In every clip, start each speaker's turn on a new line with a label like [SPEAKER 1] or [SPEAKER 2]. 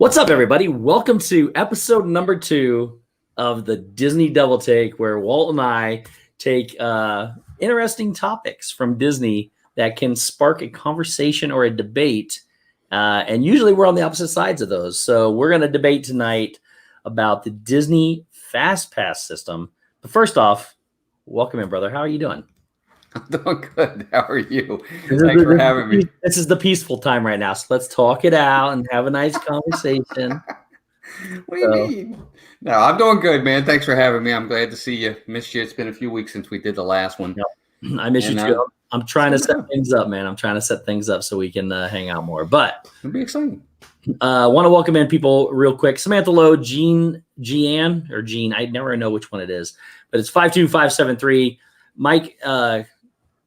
[SPEAKER 1] What's up, everybody? Welcome to episode number 2 of the Disney Double Take, where Walt and I take interesting topics from Disney that can spark a conversation or a debate. And usually we're on the opposite sides of those. So we're going to debate tonight about the Disney FastPass system. But first off, welcome in, brother. How are you doing?
[SPEAKER 2] I'm doing good. How are you? Thanks for having me.
[SPEAKER 1] This is the peaceful time right now. So let's talk it out and have a nice conversation.
[SPEAKER 2] What do you mean? No, I'm doing good, man. Thanks for having me. I'm glad to see you. Missed you. It's been a few weeks since we did the last one.
[SPEAKER 1] Yep. I miss you too. I'm trying to set things up, man. I'm trying to set things up so we can hang out more. But
[SPEAKER 2] it'll be exciting.
[SPEAKER 1] Want to welcome in people real quick. Samantha Lowe, Jean, I never know which one it is, but it's 52573. Mike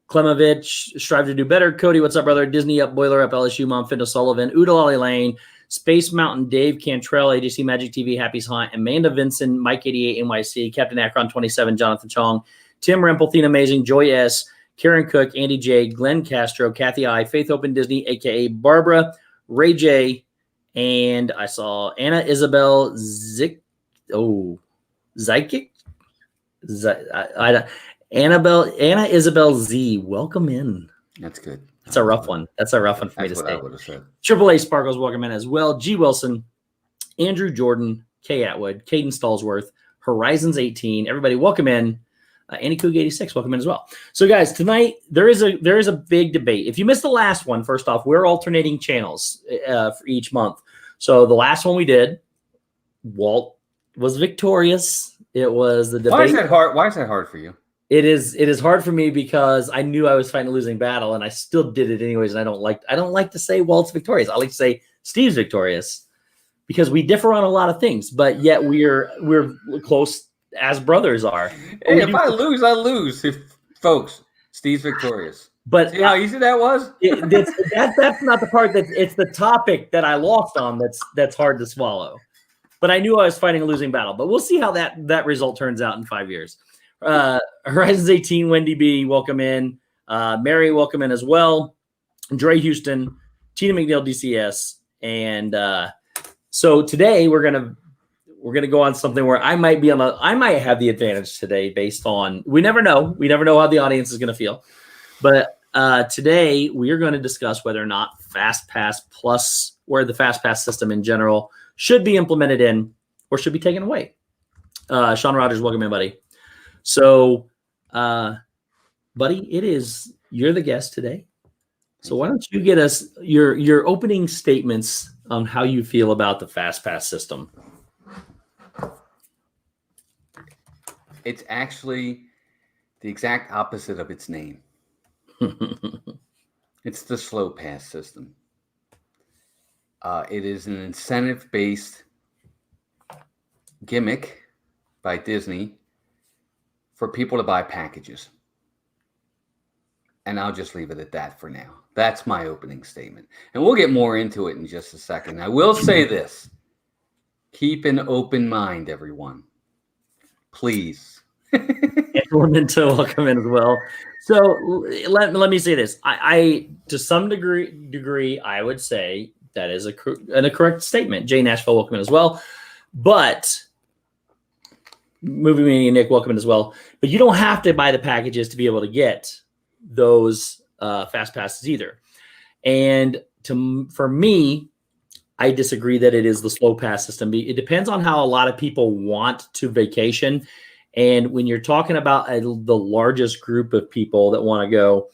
[SPEAKER 1] Klemovich, Strive to Do Better. Cody, what's up, brother? Disney Up, Boiler Up, LSU Mom, Finda Sullivan, Oodalali Lane, Space Mountain, Dave Cantrell, ADC Magic TV, Happy's Hunt, Amanda Vinson, Mike 88 NYC, Captain Akron 27, Jonathan Chong, Tim Rempel, Thene Amazing, Joy S, Karen Cook, Andy J, Glenn Castro, Kathy I, Faith Open Disney, aka Barbara, Ray J, and I saw Anna Isabel Zykic. Anna Isabel Z. Welcome in.
[SPEAKER 2] That's good.
[SPEAKER 1] That's a rough one. That's a rough one for me to say.
[SPEAKER 2] I would have said.
[SPEAKER 1] Triple A Sparkles, welcome in as well. G. Wilson, Andrew Jordan, Kay Atwood, Caden Stallsworth, Horizons 18. Everybody, welcome in. Annie Coog 86, welcome in as well. So, guys, tonight there is a big debate. If you missed the last one, first off, we're alternating channels for each month. So the last one we did, Walt was victorious. It was the debate.
[SPEAKER 2] Why is that hard? Why is that hard for you?
[SPEAKER 1] It is hard for me because I knew I was fighting a losing battle, and I still did it anyways. And I don't like to say Walt's victorious. I like to say Steve's victorious because we differ on a lot of things, but yet we're close as brothers are.
[SPEAKER 2] Hey, if I lose, I lose. Folks, Steve's victorious.
[SPEAKER 1] But
[SPEAKER 2] see how easy that was?
[SPEAKER 1] That's not the part it's the topic that I lost on that's hard to swallow. But I knew I was fighting a losing battle. But we'll see how that result turns out in 5 years. Horizons 18, Wendy B, welcome in. Mary, welcome in as well. Dre Houston, Tina McNeil, DCS, and so today we're gonna go on something where I might have the advantage today based on we never know how the audience is gonna feel, but today we are going to discuss whether or not FastPass Plus or the FastPass system in general should be implemented in or should be taken away. Sean Rogers, welcome in, buddy. So, buddy, you're the guest today. So why don't you get us your opening statements on how you feel about the FastPass system?
[SPEAKER 2] It's actually the exact opposite of its name. It's the slow pass system. It is an incentive-based gimmick by Disney for people to buy packages. And I'll just leave it at that for now. That's my opening statement. And we'll get more into it in just a second. I will say this. Keep an open mind, everyone. Please.
[SPEAKER 1] Everyone to welcome in as well. So let me say this. I to some degree, I would say that is a correct statement. Jay Nashville, welcome in as well. But Movie Media Nick, welcome in as well. But you don't have to buy the packages to be able to get those fast passes either. And for me, I disagree that it is the slow pass system. It depends on how a lot of people want to vacation. And when you're talking about the largest group of people that want to go,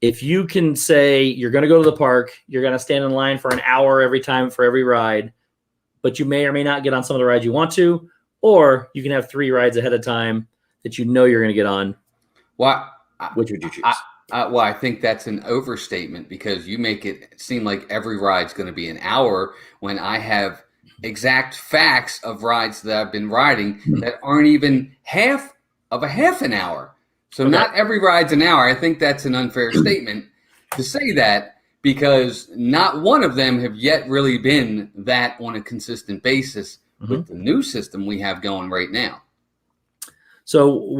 [SPEAKER 1] if you can say you're going to go to the park, you're going to stand in line for an hour every time for every ride, but you may or may not get on some of the rides you want to, or you can have 3 rides ahead of time that you know you're going to get on. Which would you choose?
[SPEAKER 2] Well, I think that's an overstatement because you make it seem like every ride's going to be an hour when I have exact facts of rides that I've been riding that aren't even half an hour. So not every ride's an hour. I think that's an unfair statement to say that because not one of them have yet really been that on a consistent basis with the new system we have going right now.
[SPEAKER 1] So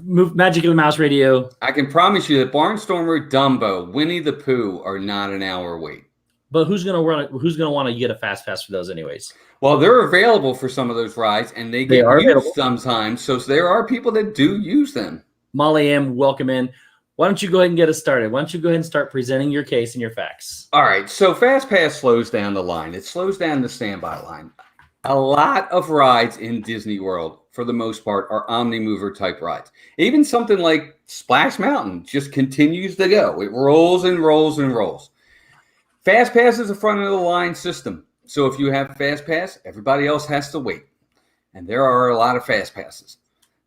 [SPEAKER 1] Magic of the Mouse Radio.
[SPEAKER 2] I can promise you that Barnstormer, Dumbo, Winnie the Pooh are not an hour wait.
[SPEAKER 1] But who's gonna want to get a fast pass for those anyways?
[SPEAKER 2] Well, they're available for some of those rides, and they get used sometimes. So there are people that do use them.
[SPEAKER 1] Molly M, welcome in. Why don't you go ahead and get us started? Why don't you go ahead and start presenting your case and your facts?
[SPEAKER 2] All right. So FastPass slows down the line. It slows down the standby line. A lot of rides in Disney World, for the most part, are omni-mover type rides. Even something like Splash Mountain just continues to go. It rolls and rolls and rolls. FastPass is a front of the line system. So if you have FastPass, everybody else has to wait. And there are a lot of FastPasses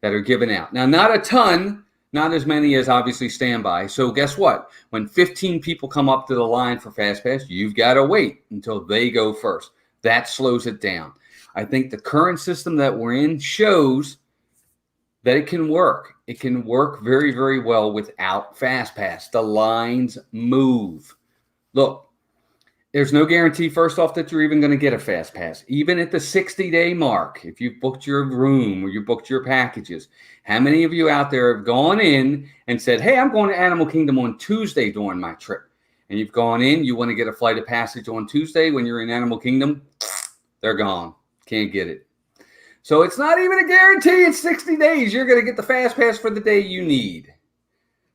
[SPEAKER 2] that are given out. Now, not a ton, not as many as obviously standby. So guess what? When 15 people come up to the line for FastPass, you've got to wait until they go first. That slows it down. I think the current system that we're in shows that it can work. It can work very, very well without FastPass. The lines move. Look, there's no guarantee, first off, that you're even going to get a FastPass. Even at the 60-day mark, if you've booked your room or you booked your packages, how many of you out there have gone in and said, hey, I'm going to Animal Kingdom on Tuesday during my trip? And you've gone in, you want to get a flight of passage on Tuesday when you're in Animal Kingdom, they're gone. Can't get it. So it's not even a guarantee in 60 days you're going to get the FastPass for the day you need.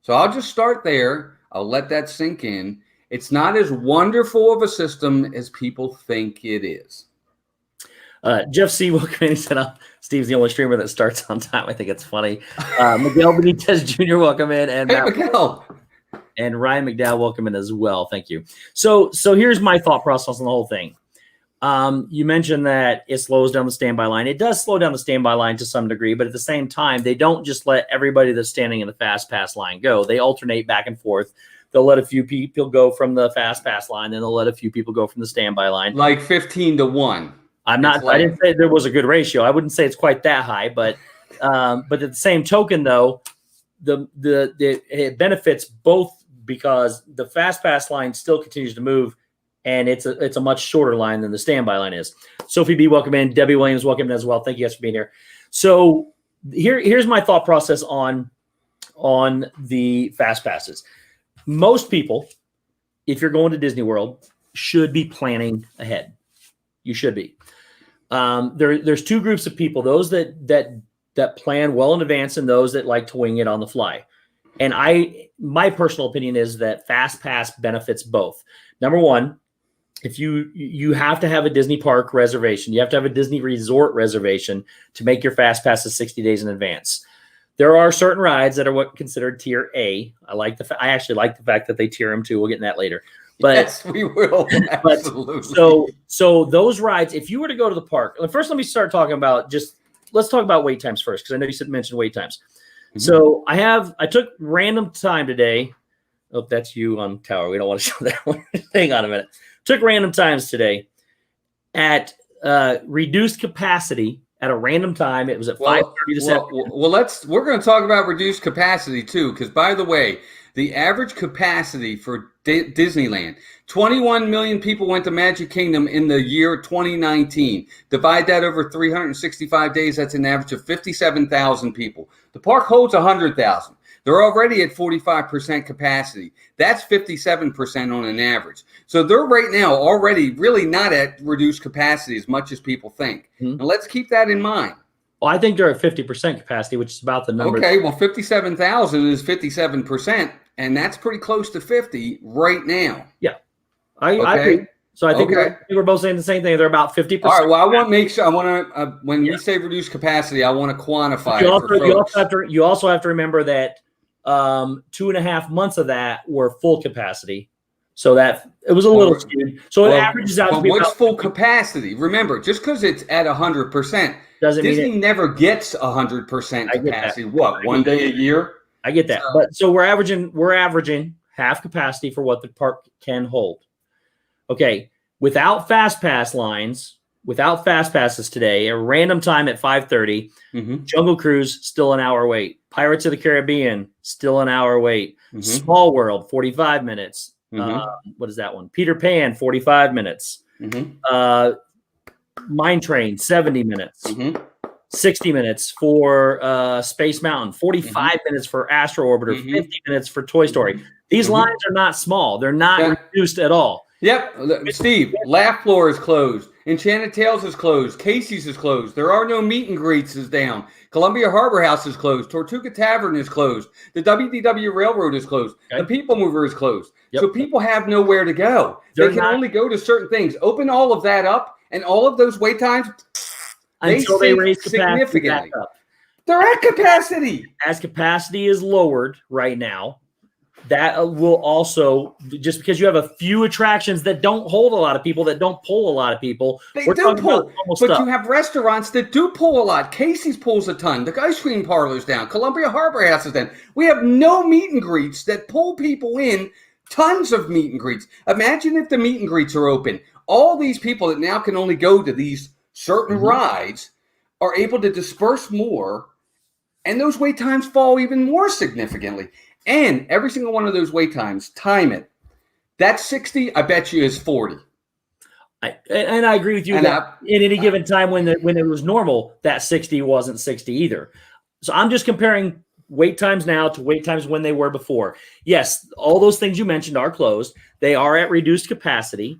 [SPEAKER 2] So I'll just start there. I'll let that sink in. It's not as wonderful of a system as people think it is.
[SPEAKER 1] Jeff C. welcome in. He said, Steve's the only streamer that starts on time. I think it's funny. Miguel Benitez Jr., welcome in. And
[SPEAKER 2] hey, Miguel.
[SPEAKER 1] And Ryan McDowell, welcome in as well. Thank you. So here's my thought process on the whole thing. You mentioned that it slows down the standby line. It does slow down the standby line to some degree, but at the same time, they don't just let everybody that's standing in the FastPass line go. They alternate back and forth. They'll let a few people go from the FastPass line, then they'll let a few people go from the standby line.
[SPEAKER 2] Like 15-1.
[SPEAKER 1] I didn't say there was a good ratio. I wouldn't say it's quite that high, but at the same token, though, it benefits both because the FastPass line still continues to move, and it's a much shorter line than the standby line is. Sophie B, welcome in. Debbie Williams, welcome in as well. Thank you guys for being here. So here's my thought process on the FastPasses. Most people, if you're going to Disney World, should be planning ahead. You should be. There's two groups of people: those that plan well in advance, and those that like to wing it on the fly. And my personal opinion is that FastPass benefits both. Number one, if you have to have a Disney park reservation, you have to have a Disney resort reservation to make your FastPasses 60 days in advance. There are certain rides that are what considered tier A. I actually like the fact that they tier them too. We'll get in that later. But
[SPEAKER 2] yes, we will. Absolutely.
[SPEAKER 1] So those rides, if you were to go to the park, first let me start talking about let's talk about wait times first, because I know you mentioned wait times. Mm-hmm. So I took random time today. Oh, that's you on tower. We don't want to show that one. Hang on a minute. Took random times today at reduced capacity. At a random time, it was at 5:30 this afternoon.
[SPEAKER 2] We're going to talk about reduced capacity too, because by the way, the average capacity for Disneyland, 21 million people went to Magic Kingdom in the year 2019. Divide that over 365 days, that's an average of 57,000 people. The park holds 100,000. They're already at 45% capacity. That's 57% on an average. So they're right now already really not at reduced capacity as much as people think. Mm-hmm. And let's keep that in mind.
[SPEAKER 1] Well, I think they're at 50% capacity, which is about the number.
[SPEAKER 2] Okay, well, 57,000 is 57%, and that's pretty close to 50 right now.
[SPEAKER 1] Yeah, I agree. So I think we're both saying the same thing. They're about 50%.
[SPEAKER 2] All right. Well, I want to make sure. When we say reduced capacity, I want to quantify it.
[SPEAKER 1] You also have to remember that 2.5 months of that were full capacity, so that it was a little skewed. So it averages out to be
[SPEAKER 2] what's full capacity? Remember, just because it's at 100%,
[SPEAKER 1] doesn't mean
[SPEAKER 2] Disney never gets 100% capacity. What, one day a year?
[SPEAKER 1] I get that, but so we're averaging half capacity for what the park can hold. Okay, without FastPass lines, without FastPasses today, a random time at 5:30, Jungle Cruise still an hour wait. Pirates of the Caribbean still an hour wait. Small World 45 minutes. What is that one? Peter Pan 45 minutes. Mine Train 70 minutes. 60 minutes for Space Mountain. 45 minutes for Astro Orbiter. 50 minutes for Toy Story. These lines are not small. They're not reduced at all.
[SPEAKER 2] Yep, Steve, Laugh Floor is closed. Enchanted Tales is closed. Casey's is closed. There are no meet and greets is down. Columbia Harbor House is closed. Tortuga Tavern is closed. The WDW Railroad is closed.
[SPEAKER 1] Okay.
[SPEAKER 2] The People Mover is closed.
[SPEAKER 1] Yep.
[SPEAKER 2] So people have nowhere to go. They can only go to certain things. Open all of that up, and all of those wait times,
[SPEAKER 1] until they raise
[SPEAKER 2] significantly.
[SPEAKER 1] capacity back up.
[SPEAKER 2] They're at capacity.
[SPEAKER 1] As capacity is lowered right now, that will also, just because you have a few attractions that don't hold a lot of people, that don't pull a lot of people.
[SPEAKER 2] They do pull, but you have restaurants that do pull a lot. Casey's pulls a ton. The ice cream parlor's down. Columbia Harbor House is down. We have no meet and greets that pull people in. Tons of meet and greets. Imagine if the meet and greets are open. All these people that now can only go to these certain rides are able to disperse more, and those wait times fall even more significantly. And every single one of those wait times, time it. That 60, I bet you, is 40.
[SPEAKER 1] I agree with you that at any given time when it was normal, that 60 wasn't 60 either. So I'm just comparing wait times now to wait times when they were before. Yes, all those things you mentioned are closed. They are at reduced capacity.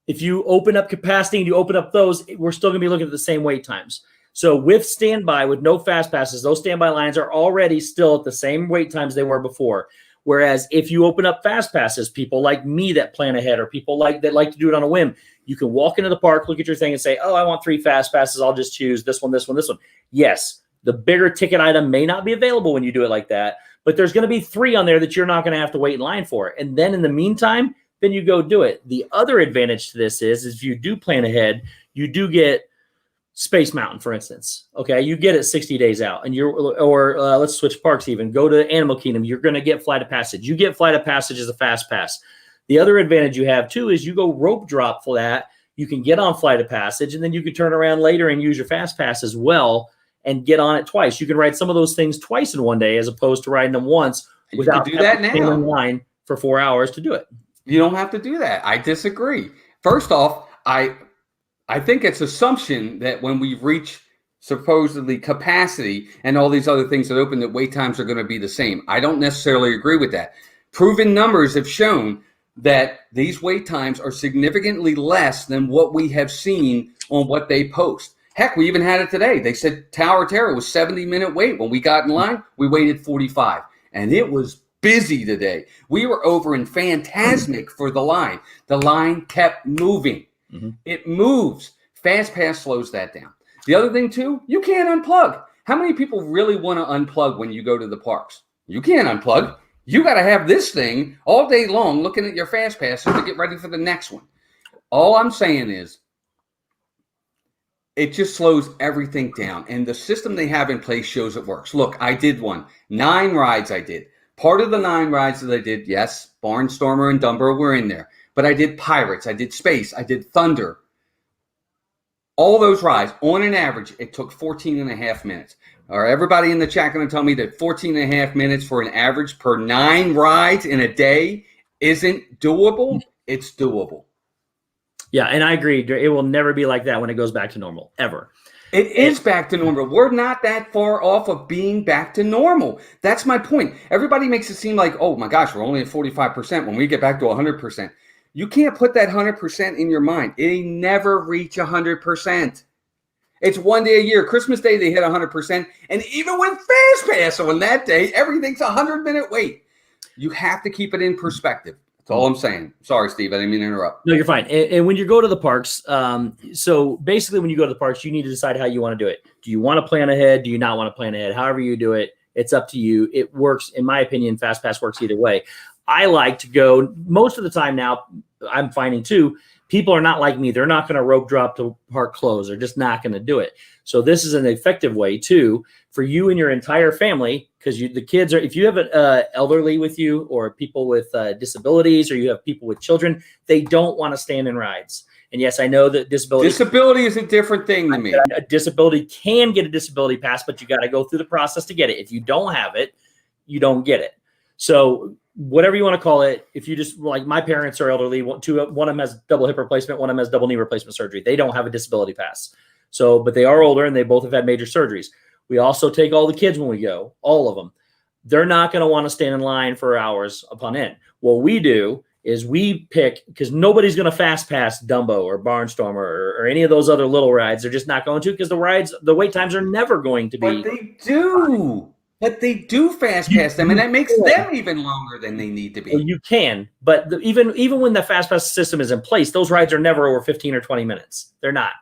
[SPEAKER 1] If you open up capacity and you open up those, we're still going to be looking at the same wait times. So with standby, with no fast passes, those standby lines are already still at the same wait times they were before. Whereas if you open up fast passes, people like me that plan ahead, or people that like to do it on a whim, you can walk into the park, look at your thing, and say, "Oh, I want 3 fast passes. I'll just choose this one, this one, this one." Yes, the bigger ticket item may not be available when you do it like that, but there's going to be 3 on there that you're not going to have to wait in line for. And then in the meantime, then you go do it. The other advantage to this is if you do plan ahead, you do get Space Mountain, for instance. Okay, you get it 60 days out, and let's switch parks even. Go to Animal Kingdom. You're going to get Flight of Passage. You get Flight of Passage as a fast pass. The other advantage you have too is you go rope drop for that. You can get on Flight of Passage, and then you can turn around later and use your fast pass as well and get on it twice. You can ride some of those things twice in one day as opposed to riding them once without
[SPEAKER 2] do that now.
[SPEAKER 1] In line for 4 hours to do it.
[SPEAKER 2] You don't have to do that. I disagree. First off, I think it's assumption that when we reach supposedly capacity and all these other things that open, that wait times are going to be the same. I don't necessarily agree with that. Proven numbers have shown that these wait times are significantly less than what we have seen on what they post. Heck, we even had it today. They said Tower of Terror was 70-minute wait. When we got in line, we waited 45. And it was busy today. We were over in Fantasmic for the line. The line kept moving. It moves. FastPass slows that down. The other thing, too, you can't unplug. How many people really want to unplug when you go to the parks? You can't unplug. You got to have this thing all day long looking at your FastPass to get ready for the next one. All I'm saying is it just slows everything down. And the system they have in place shows it works. Look, I did 9 rides I did. Part of the 9 rides that I did, yes, Barnstormer and Dumbo were in there. But I did Pirates, I did Space, I did Thunder. All those rides, on an average, it took 14 and a half minutes. Are everybody in the chat going to tell me that 14 and a half minutes for an average per 9 rides in a day isn't doable? It's doable.
[SPEAKER 1] Yeah, and I agree. It will never be like that when it goes back to normal, ever.
[SPEAKER 2] It is back to normal. We're not that far off of being back to normal. That's my point. Everybody makes it seem like, oh my gosh, we're only at 45% when we get back to 100%. You can't put that 100% in your mind. It never reach 100%. It's one day a year. Christmas Day, they hit 100%. And even with FastPass on that day, everything's 100-minute wait. You have to keep it in perspective. That's all I'm saying. Sorry, Steve. I didn't mean to interrupt.
[SPEAKER 1] No, you're fine. And when you go to the parks, so basically when you go to the parks, you need to decide how you want to do it. Do you want to plan ahead? Do you not want to plan ahead? However you do it, it's up to you. It works. In my opinion, FastPass works either way. I like to go most of the time now. I'm finding too, people are not like me. They're not going to rope drop to park close. They're just not going to do it. So this is an effective way too for you and your entire family, because the kids are, if you have an elderly with you or people with disabilities, or you have people with children, they don't want to stand in rides. And yes, I know that disability
[SPEAKER 2] is a different thing to me.
[SPEAKER 1] A disability can get a disability pass, but you got to go through the process to get it. If you don't have it, you don't get it. So whatever you want to call it, if you just, like my parents are elderly, one of them has double hip replacement, one of them has double knee replacement surgery. They don't have a disability pass. So, but they are older and they both have had major surgeries. We also take all the kids when we go, all of them. They're not going to want to stand in line for hours upon end. What we do is we pick, because nobody's going to fast pass Dumbo or Barnstormer or any of those other little rides. They're just not going to, because the wait times are never going to be.
[SPEAKER 2] But they do. But they do fast pass them, and that makes them even longer than they need to be.
[SPEAKER 1] Well, you can, but even when the fast pass system is in place, those rides are never over 15 or 20 minutes. They're not.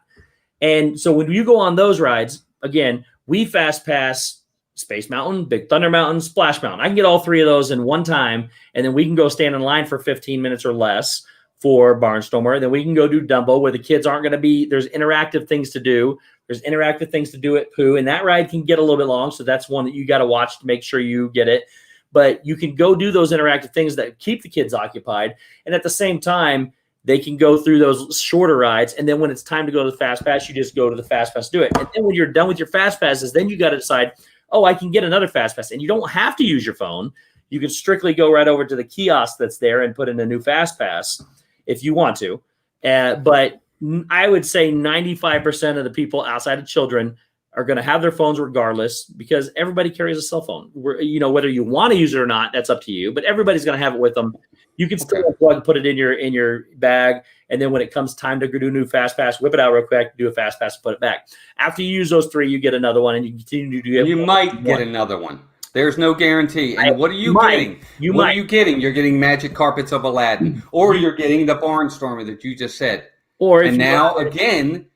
[SPEAKER 1] And so when you go on those rides, again, we fast pass Space Mountain, Big Thunder Mountain, Splash Mountain. I can get all three of those in one time, and then we can go stand in line for 15 minutes or less for Barnstormer. Then we can go do Dumbo, where the kids aren't going to be. There's interactive things to do. There's interactive things to do at Pooh, and that ride can get a little bit long, so that's one that you got to watch to make sure you get it. But you can go do those interactive things that keep the kids occupied, and at the same time, they can go through those shorter rides, and then when it's time to go to the Fast Pass, you just go to the Fast Pass, do it. And then when you're done with your Fast Passes, then you got to decide, oh, I can get another Fast Pass, and you don't have to use your phone. You can strictly go right over to the kiosk that's there and put in a new Fast Pass if you want to. But I would say 95% of the people outside of children are going to have their phones regardless, because everybody carries a cell phone. Whether you want to use it or not, that's up to you. But everybody's going to have it with them. You can still plug, put it in your bag, and then when it comes time to go do a new Fast Pass, whip it out real quick, do a Fast Pass, put it back. After you use those three, you get another one, and you continue to do it.
[SPEAKER 2] You might get another one. There's no guarantee. And what are you getting? What are you getting? You're getting Magic Carpets of Aladdin, or you're getting the Barnstormer that you just said. And now, again,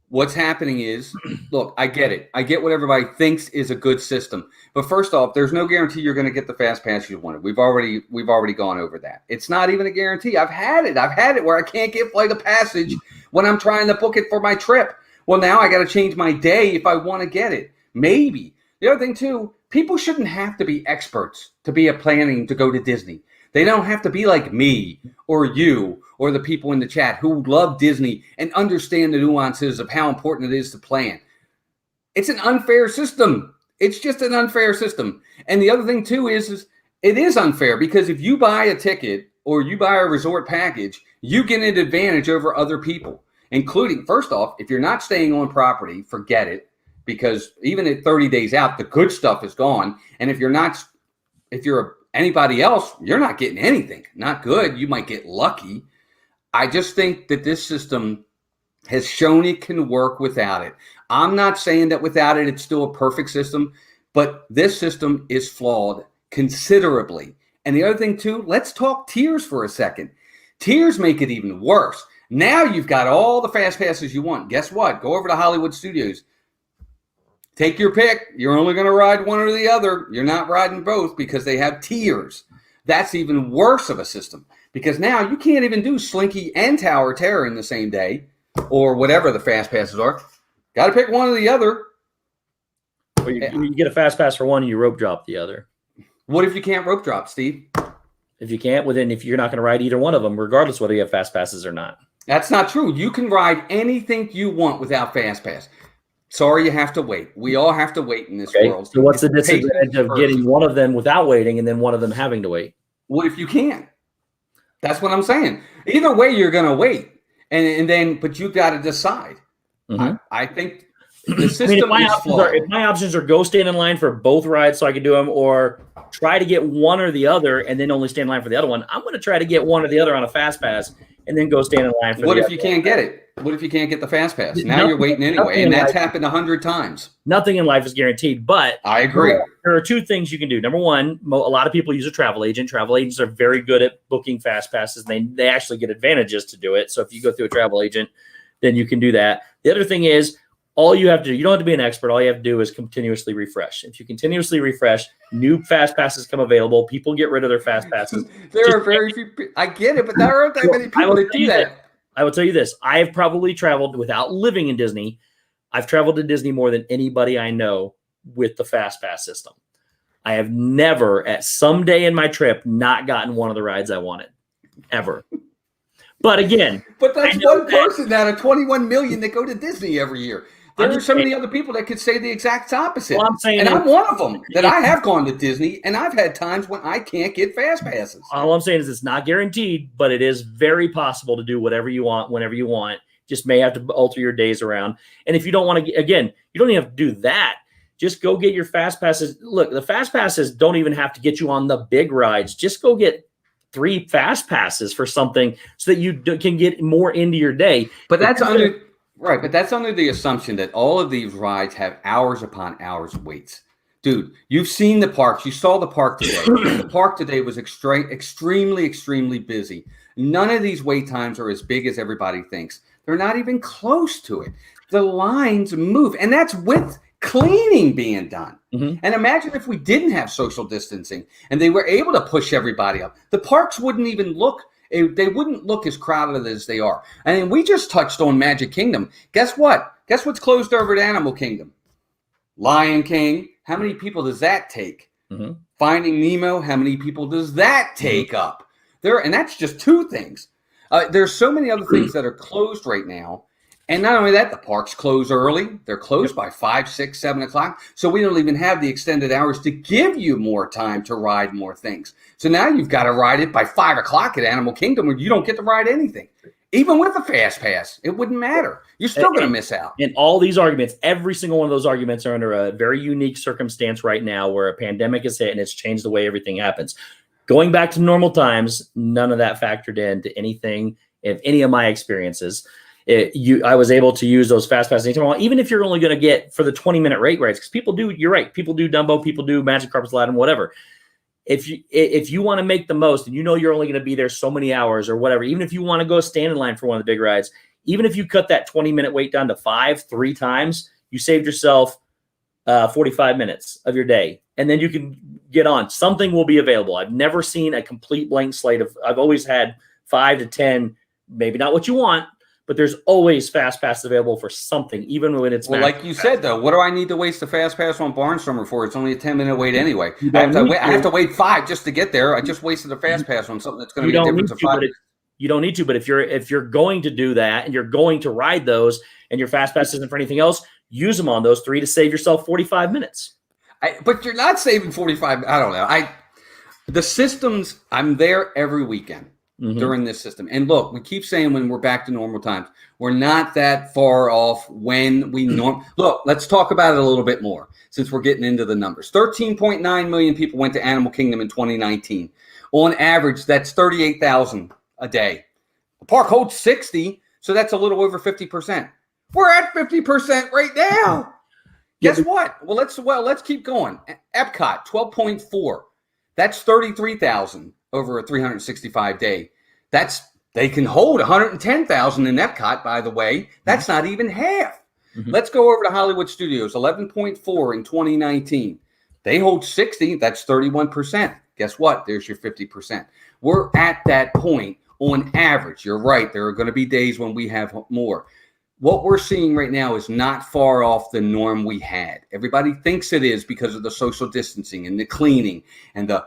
[SPEAKER 2] what's happening is, look, I get it. I get what everybody thinks is a good system. But first off, there's no guarantee you're going to get the Fast Pass you wanted. We've already gone over that. It's not even a guarantee. I've had it where I can't get Flight of Passage when I'm trying to book it for my trip. Well, now I got to change my day if I want to get it. Maybe. The other thing, too, people shouldn't have to be experts to be planning to go to Disney. They don't have to be like me or you or the people in the chat who love Disney and understand the nuances of how important it is to plan. It's an unfair system. It's just an unfair system. And the other thing, too, is it is unfair, because if you buy a ticket or you buy a resort package, you get an advantage over other people, including, first off, if you're not staying on property, forget it, because even at 30 days out, the good stuff is gone. And if you're anybody else, you're not getting anything. Not good. You might get lucky. I just think that this system has shown it can work without it. I'm not saying that without it, it's still a perfect system, but this system is flawed considerably. And the other thing, too, let's talk tiers for a second. Tiers make it even worse. Now you've got all the Fast Passes you want. Guess what? Go over to Hollywood Studios. Take your pick. You're only going to ride one or the other. You're not riding both, because they have tiers. That's even worse of a system, because now you can't even do Slinky and Tower of Terror in the same day, or whatever the Fast Passes are. Got to pick one or the other.
[SPEAKER 1] Or you get a Fast Pass for one and you rope drop the other.
[SPEAKER 2] What if you can't rope drop, Steve?
[SPEAKER 1] If you can't, well, then if you're not going to ride either one of them, regardless whether you have Fast Passes or not.
[SPEAKER 2] That's not true. You can ride anything you want without Fast Pass. Sorry, you have to wait. We all have to wait in this world.
[SPEAKER 1] So what's the disadvantage of getting one of them without waiting and then one of them having to wait?
[SPEAKER 2] What if you can't? That's what I'm saying. Either way, you're going to wait. But you got to decide. Mm-hmm. I think the system is flawed.
[SPEAKER 1] If my options are go stand in line for both rides so I can do them, or try to get one or the other and then only stand in line for the other one, I'm going to try to get one or the other on a Fast Pass and then go stand in line for
[SPEAKER 2] What if you can't get it? What if you can't get the Fast Pass? Now you're waiting anyway, and that's happened 100 times.
[SPEAKER 1] Nothing in life is guaranteed, but
[SPEAKER 2] I agree.
[SPEAKER 1] There are two things you can do. Number one, a lot of people use a travel agent. Travel agents are very good at booking Fast Passes. They actually get advantages to do it. So if you go through a travel agent, then you can do that. The other thing is, all you have to do, you don't have to be an expert. All you have to do is continuously refresh. If you continuously refresh, new Fast Passes come available. People get rid of their Fast Passes.
[SPEAKER 2] There are very few. I get it, but there aren't that many people that do that.
[SPEAKER 1] I will tell you this. I have probably traveled without living in Disney. I've traveled to Disney more than anybody I know with the Fast Pass system. I have never, at some day in my trip, not gotten one of the rides I wanted, ever. But again.
[SPEAKER 2] But that's one person out of 21 million that go to Disney every year. There are so many other people that could say the exact opposite.
[SPEAKER 1] Well,
[SPEAKER 2] I'm one of them, that I have gone to Disney, and I've had times when I can't get Fast Passes.
[SPEAKER 1] All I'm saying is it's not guaranteed, but it is very possible to do whatever you want, whenever you want. Just may have to alter your days around. And if you don't want to, again, you don't even have to do that. Just go get your Fast Passes. Look, the Fast Passes don't even have to get you on the big rides. Just go get 3 fast passes for something so that you can get more into your day.
[SPEAKER 2] But that's under right. But that's under the assumption that all of these rides have hours upon hours of waits. Dude, you've seen the parks. You saw the park today. The park today was extremely busy. None of these wait times are as big as everybody thinks. They're not even close to it. The lines move, and that's with cleaning being done. And imagine if we didn't have social distancing and they were able to push everybody up. The parks wouldn't even look, they wouldn't look as crowded as they are. And we just touched on Magic Kingdom. Guess what? Guess what's closed over at Animal Kingdom? Lion King. How many people does that take? Finding Nemo. How many people does that take up? And that's just 2 things. There's so many other things that are closed right now. And not only that, the parks close early. They're closed by 5, 6, 7 o'clock. So we don't even have the extended hours to give you more time to ride more things. So now you've got to ride it by 5 o'clock at Animal Kingdom where you don't get to ride anything. Even with the fast pass, it wouldn't matter. You're still going to miss out.
[SPEAKER 1] And all these arguments, every single one of those arguments are under a very unique circumstance right now where a pandemic is hit and it's changed the way everything happens. Going back to normal times, none of that factored into anything of any of my experiences. I was able to use those fast passes anytime. Even if you're only going to get for the 20-minute rate rides, because people do, you're right, people do Dumbo, people do Magic Carpet Slide and whatever. If you want to make the most and you know you're only going to be there so many hours or whatever, even if you want to go stand in line for one of the big rides, even if you cut that 20-minute wait down to 5 3 times, you saved yourself 45 minutes of your day. And then you can get on. Something will be available. I've never seen a complete blank slate I've always had 5 to 10, maybe not what you want, but there's always fast passes available for something, even when it's
[SPEAKER 2] like you said, though. What do I need to waste the fast pass on Barnstormer for? It's only a 10-minute wait anyway. I have to wait 5 just to get there. I just wasted a fast pass on something that's going to be a difference of 5.
[SPEAKER 1] You don't need to, but if you're going to do that and you're going to ride those and your fast pass isn't for anything else, use them on those 3 to save yourself 45 minutes.
[SPEAKER 2] But you're not saving 45. I don't know. The systems. I'm there every weekend. During this system. And look, we keep saying when we're back to normal times, we're not that far off when we look, let's talk about it a little bit more since we're getting into the numbers. 13.9 million people went to Animal Kingdom in 2019. On average, that's 38,000 a day. The park holds 60, so that's a little over 50%. We're at 50% right now. Guess what? Well, let's keep going. Epcot, 12.4. That's 33,000. Over a 365 day. They can hold 110,000 in Epcot, by the way. That's not even half. Let's go over to Hollywood Studios, 11.4 in 2019. They hold 60, that's 31%. Guess what? There's your 50%. We're at that point on average. You're right. There are going to be days when we have more. What we're seeing right now is not far off the norm we had. Everybody thinks it is because of the social distancing and the cleaning and the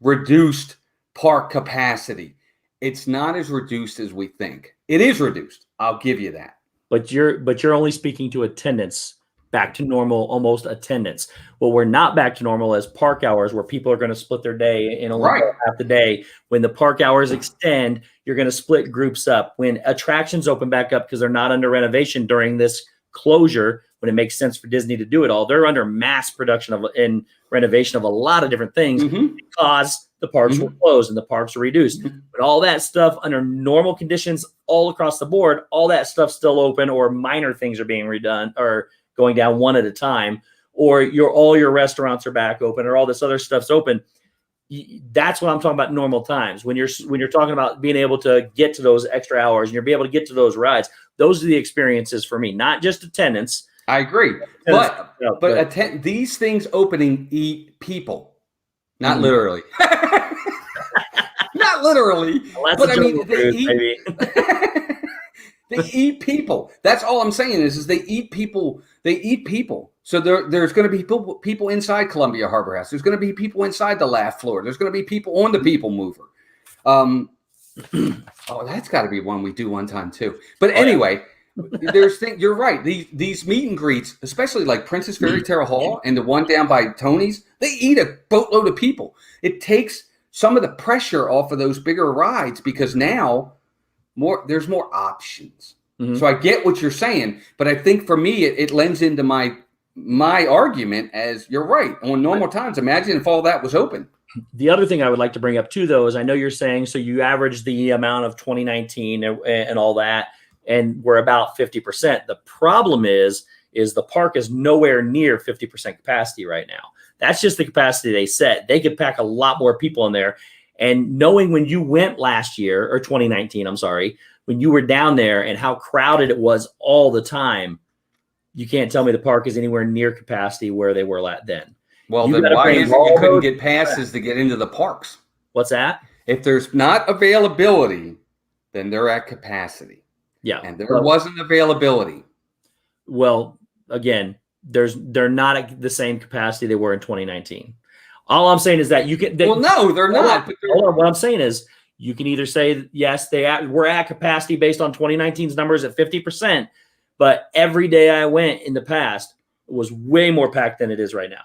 [SPEAKER 2] reduced park capacity. It's not as reduced as we think. It is reduced. I'll give you that.
[SPEAKER 1] But you're only speaking to attendance, back to normal, almost attendance. Well, we're not back to normal as park hours where people are going to split their day in only half the day. When the park hours extend, you're going to split groups up. When attractions open back up because they're not under renovation during this closure, when it makes sense for Disney to do it all, they're under mass production and renovation of a lot of different things because the parks were closed and the parks were reduced. But all that stuff under normal conditions all across the board, all that stuff's still open or minor things are being redone or going down one at a time, or all your restaurants are back open or all this other stuff's open. That's what I'm talking about normal times. When you're talking about being able to get to those extra hours and you're be able to get to those rides, those are the experiences for me, not just attendance.
[SPEAKER 2] I agree. But these things opening eat people. Not literally. Not literally.
[SPEAKER 1] Well,
[SPEAKER 2] but I mean, they eat people. That's all I'm saying is they eat people. They eat people. So there's going to be people inside Columbia Harbor House. There's going to be people inside the laugh floor. There's going to be people on the People Mover. That's got to be one we do one time too. But anyway, you're right. These meet and greets, especially like Princess Fairy Tale Hall and the one down by Tony's, they eat a boatload of people. It takes some of the pressure off of those bigger rides because now there's more options. So I get what you're saying, but I think for me it lends into my argument as you're right. On normal times, imagine if all that was open.
[SPEAKER 1] The other thing I would like to bring up too, though, is I know you're saying, so you average the amount of 2019 and all that, and we're about 50%. The problem is the park is nowhere near 50% capacity right now. That's just the capacity they set. They could pack a lot more people in there. And knowing when you went last year, or 2019, I'm sorry, when you were down there and how crowded it was all the time, you can't tell me the park is anywhere near capacity where they were at then.
[SPEAKER 2] Well, then why is it you couldn't get passes to get into the parks?
[SPEAKER 1] What's that?
[SPEAKER 2] If there's not availability, then they're at capacity.
[SPEAKER 1] Yeah.
[SPEAKER 2] And there wasn't availability.
[SPEAKER 1] Well, again, they're not at the same capacity they were in 2019. All I'm saying is that you can.
[SPEAKER 2] No, they're not.
[SPEAKER 1] Hold on. What I'm saying is you can either say, yes, we're at capacity based on 2019's numbers at 50%, but every day I went in the past was way more packed than it is right now.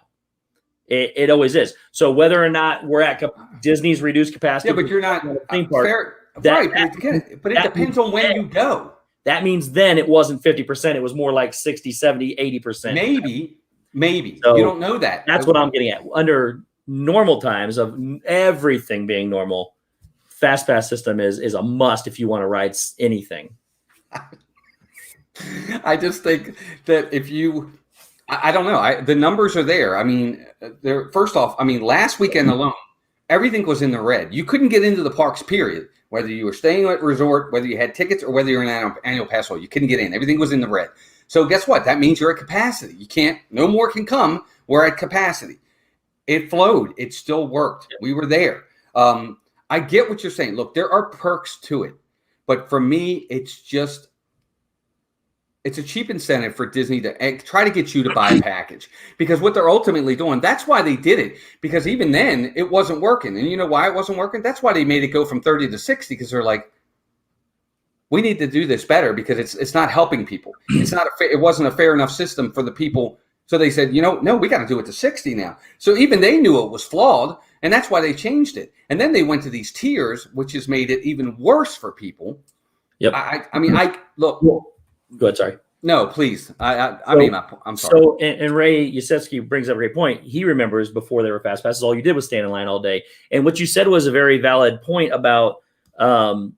[SPEAKER 1] It always is. So whether or not we're at Disney's reduced capacity.
[SPEAKER 2] Yeah, but you're not theme park. But it depends on when you go.
[SPEAKER 1] That means then it wasn't 50%. It was more like 60, 70, 80%.
[SPEAKER 2] Maybe.
[SPEAKER 1] So
[SPEAKER 2] you don't know that.
[SPEAKER 1] That's what I'm getting at. Under normal times of everything being normal, FastPass system is a must if you want to ride anything.
[SPEAKER 2] I just think that if you, I don't know, the numbers are there. I mean, first off, last weekend alone, everything was in the red. You couldn't get into the parks, period. Whether you were staying at a resort, whether you had tickets, or whether you're an annual pass holder, you couldn't get in. Everything was in the red. So guess what? That means you're at capacity. You can't, no more can come. We're at capacity. It flowed. It still worked. We were there. I get what you're saying. Look, there are perks to it. But for me, it's a cheap incentive for Disney to try to get you to buy a package, because what they're ultimately doing, that's why they did it, because even then it wasn't working. And you know why it wasn't working? That's why they made it go from 30 to 60, because they're like, we need to do this better because it's not helping people. It wasn't a fair enough system for the people. So they said, no, we got to do it to 60 now. So even they knew it was flawed, and that's why they changed it. And then they went to these tiers, which has made it even worse for people.
[SPEAKER 1] Yep.
[SPEAKER 2] Look.
[SPEAKER 1] Go ahead, sorry.
[SPEAKER 2] No, please. I'm sorry.
[SPEAKER 1] So, and Ray Yasetsky brings up a great point. He remembers before there were fast passes, all you did was stand in line all day. And what you said was a very valid point about, I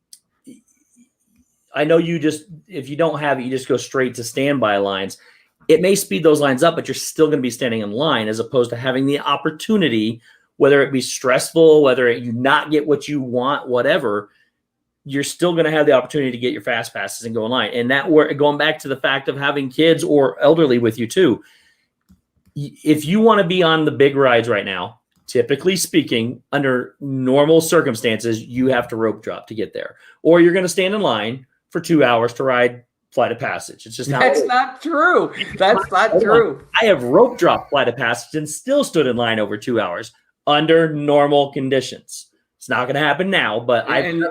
[SPEAKER 1] know if you don't have it, you just go straight to standby lines. It may speed those lines up, but you're still going to be standing in line, as opposed to having the opportunity, whether it be stressful, whether you not get what you want, whatever, you're still going to have the opportunity to get your fast passes and go in line. And going back to the fact of having kids or elderly with you too, if you want to be on the big rides right now, typically speaking, under normal circumstances, you have to rope drop to get there, or you're going to stand in line for 2 hours to ride Flight of Passage. It's just
[SPEAKER 2] that's not true. That's not true.
[SPEAKER 1] I have rope drop Flight of Passage and still stood in line over 2 hours under normal conditions. It's not going to happen now, but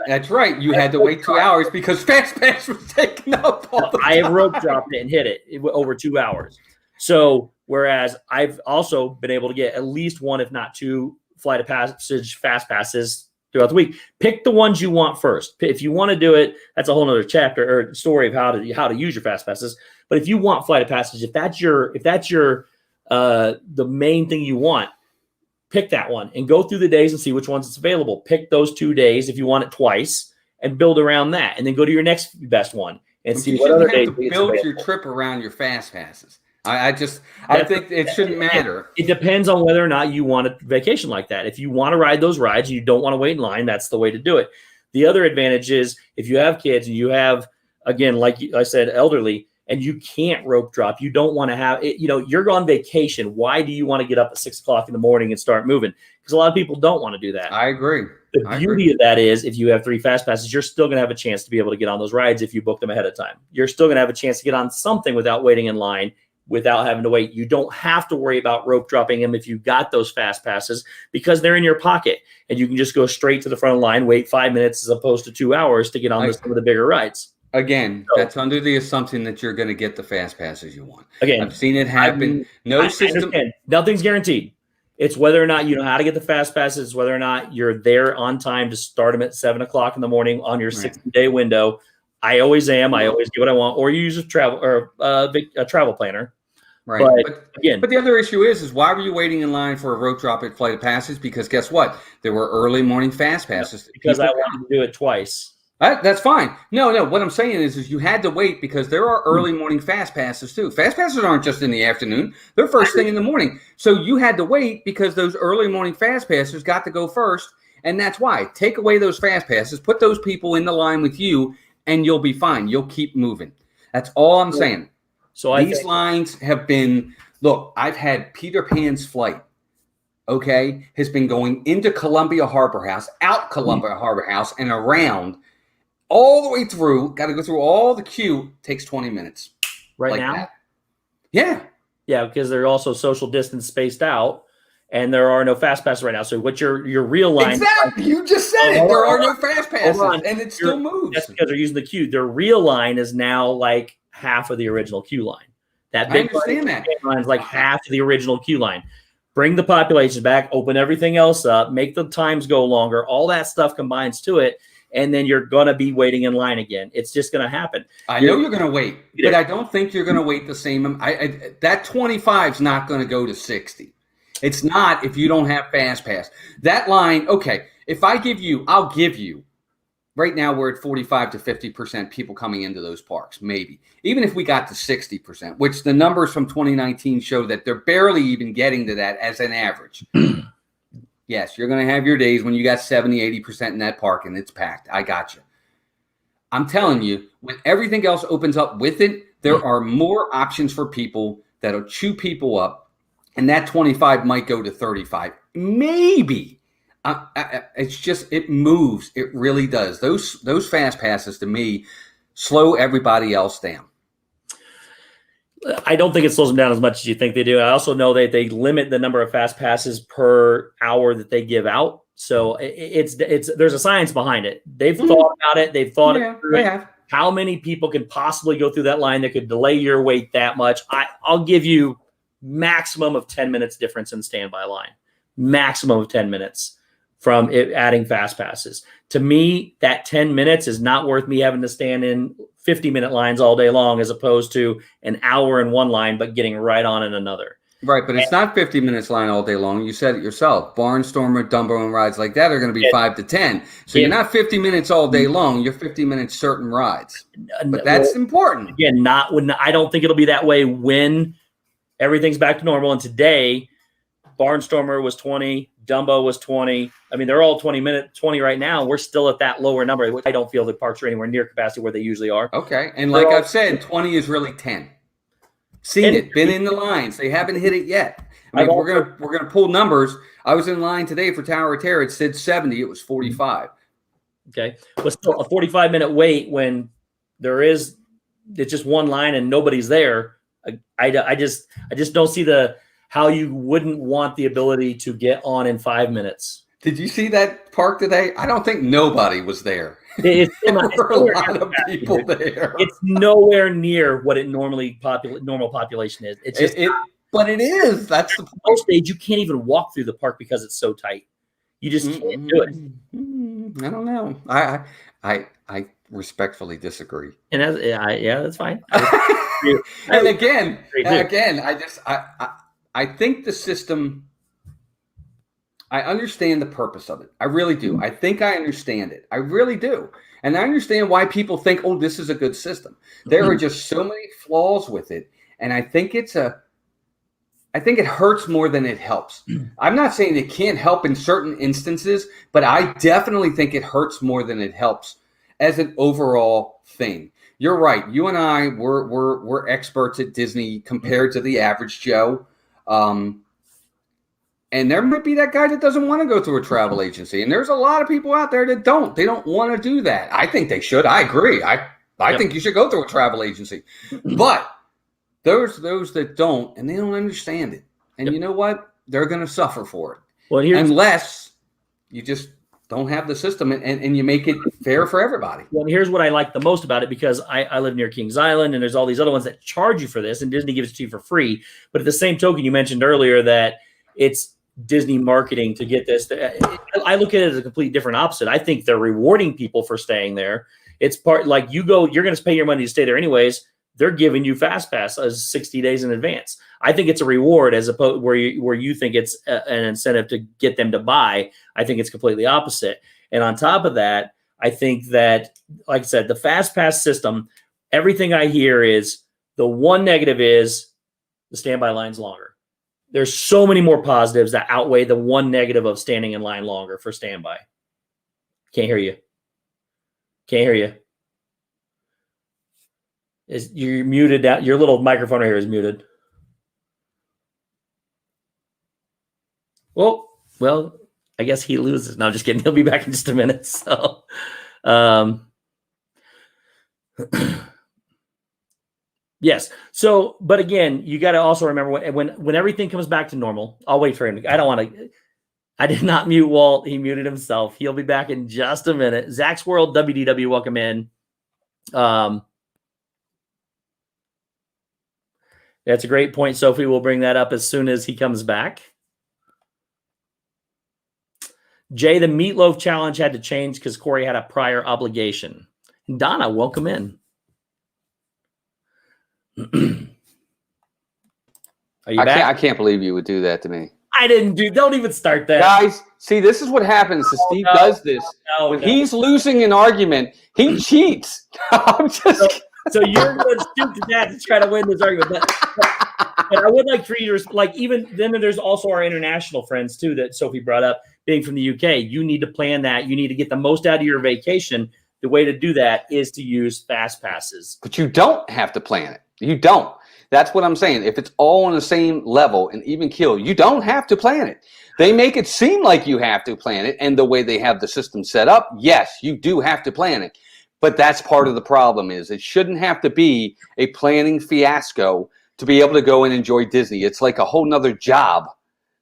[SPEAKER 2] that's right. You had to wait 2 hours because FastPass was taken up all the time.
[SPEAKER 1] I have rope dropped it and hit it over 2 hours. So whereas I've also been able to get at least one, if not two, Flight of Passage fast passes throughout the week. Pick the ones you want first. If you want to do it, that's a whole nother chapter or story of how to use your fast passes. But if you want Flight of Passage, if that's your the main thing you want, pick that one and go through the days and see which ones it's available. Pick those 2 days if you want it twice and build around that. And then go to your next best one and see what other days.
[SPEAKER 2] Build your trip around your fast passes. I think it shouldn't matter.
[SPEAKER 1] It depends on whether or not you want a vacation like that. If you want to ride those rides and you don't want to wait in line, that's the way to do it. The other advantage is if you have kids and you have, again, like I said, elderly, and you can't rope drop, you don't want to have it, you're on vacation. Why do you want to get up at 6 o'clock in the morning and start moving? Because a lot of people don't want to do that.
[SPEAKER 2] I agree.
[SPEAKER 1] The beauty of that is if you have 3 fast passes, you're still going to have a chance to be able to get on those rides if you book them ahead of time. You're still going to have a chance to get on something without waiting in line, without having to wait. You don't have to worry about rope dropping them if you've got those fast passes, because they're in your pocket and you can just go straight to the front of the line, wait 5 minutes as opposed to 2 hours to get on some of the bigger rides.
[SPEAKER 2] Again, that's under the assumption that you're going to get the fast passes you want.
[SPEAKER 1] Again,
[SPEAKER 2] I've seen it happen. System.
[SPEAKER 1] Nothing's guaranteed. It's whether or not you know how to get the fast passes. It's whether or not you're there on time to start them at 7 o'clock in the morning on your 60-day window. I always am. I always get what I want. Or you use a travel planner.
[SPEAKER 2] Right.
[SPEAKER 1] But again,
[SPEAKER 2] but the other issue is why were you waiting in line for a road drop at Flight of Passage? Because guess what? There were early morning fast passes.
[SPEAKER 1] Because I wanted to do it twice.
[SPEAKER 2] That's fine. No. What I'm saying is you had to wait because there are early morning fast passes too. Fast passes aren't just in the afternoon; they're first thing in the morning. So you had to wait because those early morning fast passes got to go first, and that's why. Take away those fast passes, put those people in the line with you, and you'll be fine. You'll keep moving. That's all I'm saying. So these lines have been. Look, I've had Peter Pan's flight. Okay, has been going into Columbia Harbor House, out Columbia Harbor House, and around. All the way through, got to go through all the queue, takes 20 minutes.
[SPEAKER 1] Right now? That.
[SPEAKER 2] Yeah.
[SPEAKER 1] Yeah, because they're also social distance spaced out, and there are no fast passes right now. So what's your real line?
[SPEAKER 2] Exactly. You just said it. There are no fast passes, and it still moves.
[SPEAKER 1] That's because they're using the queue. Their real line is now like half of the original queue line. That big line is like half of the original queue line. Bring the population back, open everything else up, make the times go longer. All that stuff combines to it. And then you're going to be waiting in line again. It's just going to happen.
[SPEAKER 2] I know you're going to wait, but I don't think you're going to wait the same. That 25 is not going to go to 60. It's not if you don't have FastPass. That line, okay, if I'll give you, right now we're at 45 to 50% people coming into those parks, maybe. Even if we got to 60%, which the numbers from 2019 show that they're barely even getting to that as an average. Yes, you're going to have your days when you got 70, 80% in that park and it's packed. I got you. I'm telling you, when everything else opens up with it, there are more options for people that'll chew people up, and that 25 might go to 35. Maybe. It's just, it moves. It really does. Those fast passes, to me, slow everybody else down.
[SPEAKER 1] I don't think it slows them down as much as you think they do. I also know that they limit the number of fast passes per hour that they give out. So it's there's a science behind it. They've thought about it. They've thought it through. They have. How many people can possibly go through that line that could delay your wait that much? I'll give you maximum of 10 minutes difference in standby line. Maximum of 10 minutes from adding fast passes. To me, that 10 minutes is not worth me having to stand in 50-minute lines all day long as opposed to an hour in one line, but getting right on in another.
[SPEAKER 2] Right, but it's not 50 minutes line all day long. You said it yourself. Barnstormer, Dumbo, and rides like that are going to be 5 to 10. So you're not 50 minutes all day long. You're 50 minutes certain rides. But that's important.
[SPEAKER 1] Again, not when I don't think it'll be that way when everything's back to normal. And today, Barnstormer was 20, Dumbo was 20. I mean, they're all 20 right now. We're still at that lower number, which I don't feel the parks are anywhere near capacity where they usually are.
[SPEAKER 2] Okay, and like I've said, 20 is really 10. Seen it, been in the lines. They haven't hit it yet. I mean, we're gonna pull numbers. I was in line today for Tower of Terror. It said 70. It was 45.
[SPEAKER 1] Okay, but still a 45-minute wait when it's just one line and nobody's there. I just don't see how you wouldn't want the ability to get on in 5 minutes.
[SPEAKER 2] Did you see that park today? I don't think nobody was there.
[SPEAKER 1] There were
[SPEAKER 2] a lot of people there.
[SPEAKER 1] It's nowhere near what it normally normal population is. It's just,
[SPEAKER 2] but it is. That's the point.
[SPEAKER 1] Most days you can't even walk through the park because it's so tight. You just can't do it.
[SPEAKER 2] I don't know. I respectfully disagree.
[SPEAKER 1] And that's fine.
[SPEAKER 2] And again, I think the system. I understand the purpose of it. I really do. I think I understand it. I really do. And I understand why people think, oh, this is a good system. There are just so many flaws with it. And I think it hurts more than it helps. I'm not saying it can't help in certain instances, but I definitely think it hurts more than it helps as an overall thing. You're right. You and I, we're experts at Disney compared to the average Joe. And there might be that guy that doesn't want to go through a travel agency. And there's a lot of people out there that don't. They don't want to do that. I think they should. I agree. I think you should go through a travel agency. But there's those that don't, and they don't understand it. And you know what? They're going to suffer for it. Well, unless you just don't have the system and you make it fair for everybody.
[SPEAKER 1] Well, here's what I like the most about it, because I live near Kings Island, and there's all these other ones that charge you for this, and Disney gives it to you for free. But at the same token, you mentioned earlier that it's Disney marketing to get this. I look at it as a complete different opposite. I think they're rewarding people for staying there. It's part like you're going to pay your money to stay there anyways. they're giving you FastPass as 60 days in advance. I think it's a reward as opposed where you think it's an incentive to get them to buy. I think it's completely opposite. And on top of that, I think that, like I said, the FastPass system, everything I hear is the one negative is the standby line's longer. There's so many more positives that outweigh the one negative of standing in line longer for standby. Can't hear you. Can't hear you. You're muted out. Your little microphone right here is muted. Well, I guess he loses. No, I'm just kidding. He'll be back in just a minute. So, yes. So, but again, you got to also remember when everything comes back to normal. I'll wait for him. I don't want to. I did not mute Walt. He muted himself. He'll be back in just a minute. Zach's World, WDW, welcome in. That's a great point, Sophie. We'll bring that up as soon as he comes back. Jay, the meatloaf challenge had to change because Corey had a prior obligation. Donna, welcome in. Are you back?
[SPEAKER 3] I can't believe you would do that to me.
[SPEAKER 1] I didn't do. Don't even start that,
[SPEAKER 3] guys. See, this is what happens. Steve does this when he's losing an argument. He cheats. I'm just.
[SPEAKER 1] So you're going to stoop to that to try to win this argument, but I would like for you to like even then. There's also our international friends too that Sophie brought up. Being from the UK, you need to plan that. You need to get the most out of your vacation. The way to do that is to use FastPasses.
[SPEAKER 3] But you don't have to plan it. You don't. That's what I'm saying. If it's all on the same level and even keel, you don't have to plan it. They make it seem like you have to plan it, and the way they have the system set up, yes, you do have to plan it. But that's part of the problem is it shouldn't have to be a planning fiasco to be able to go and enjoy Disney. It's like a whole nother job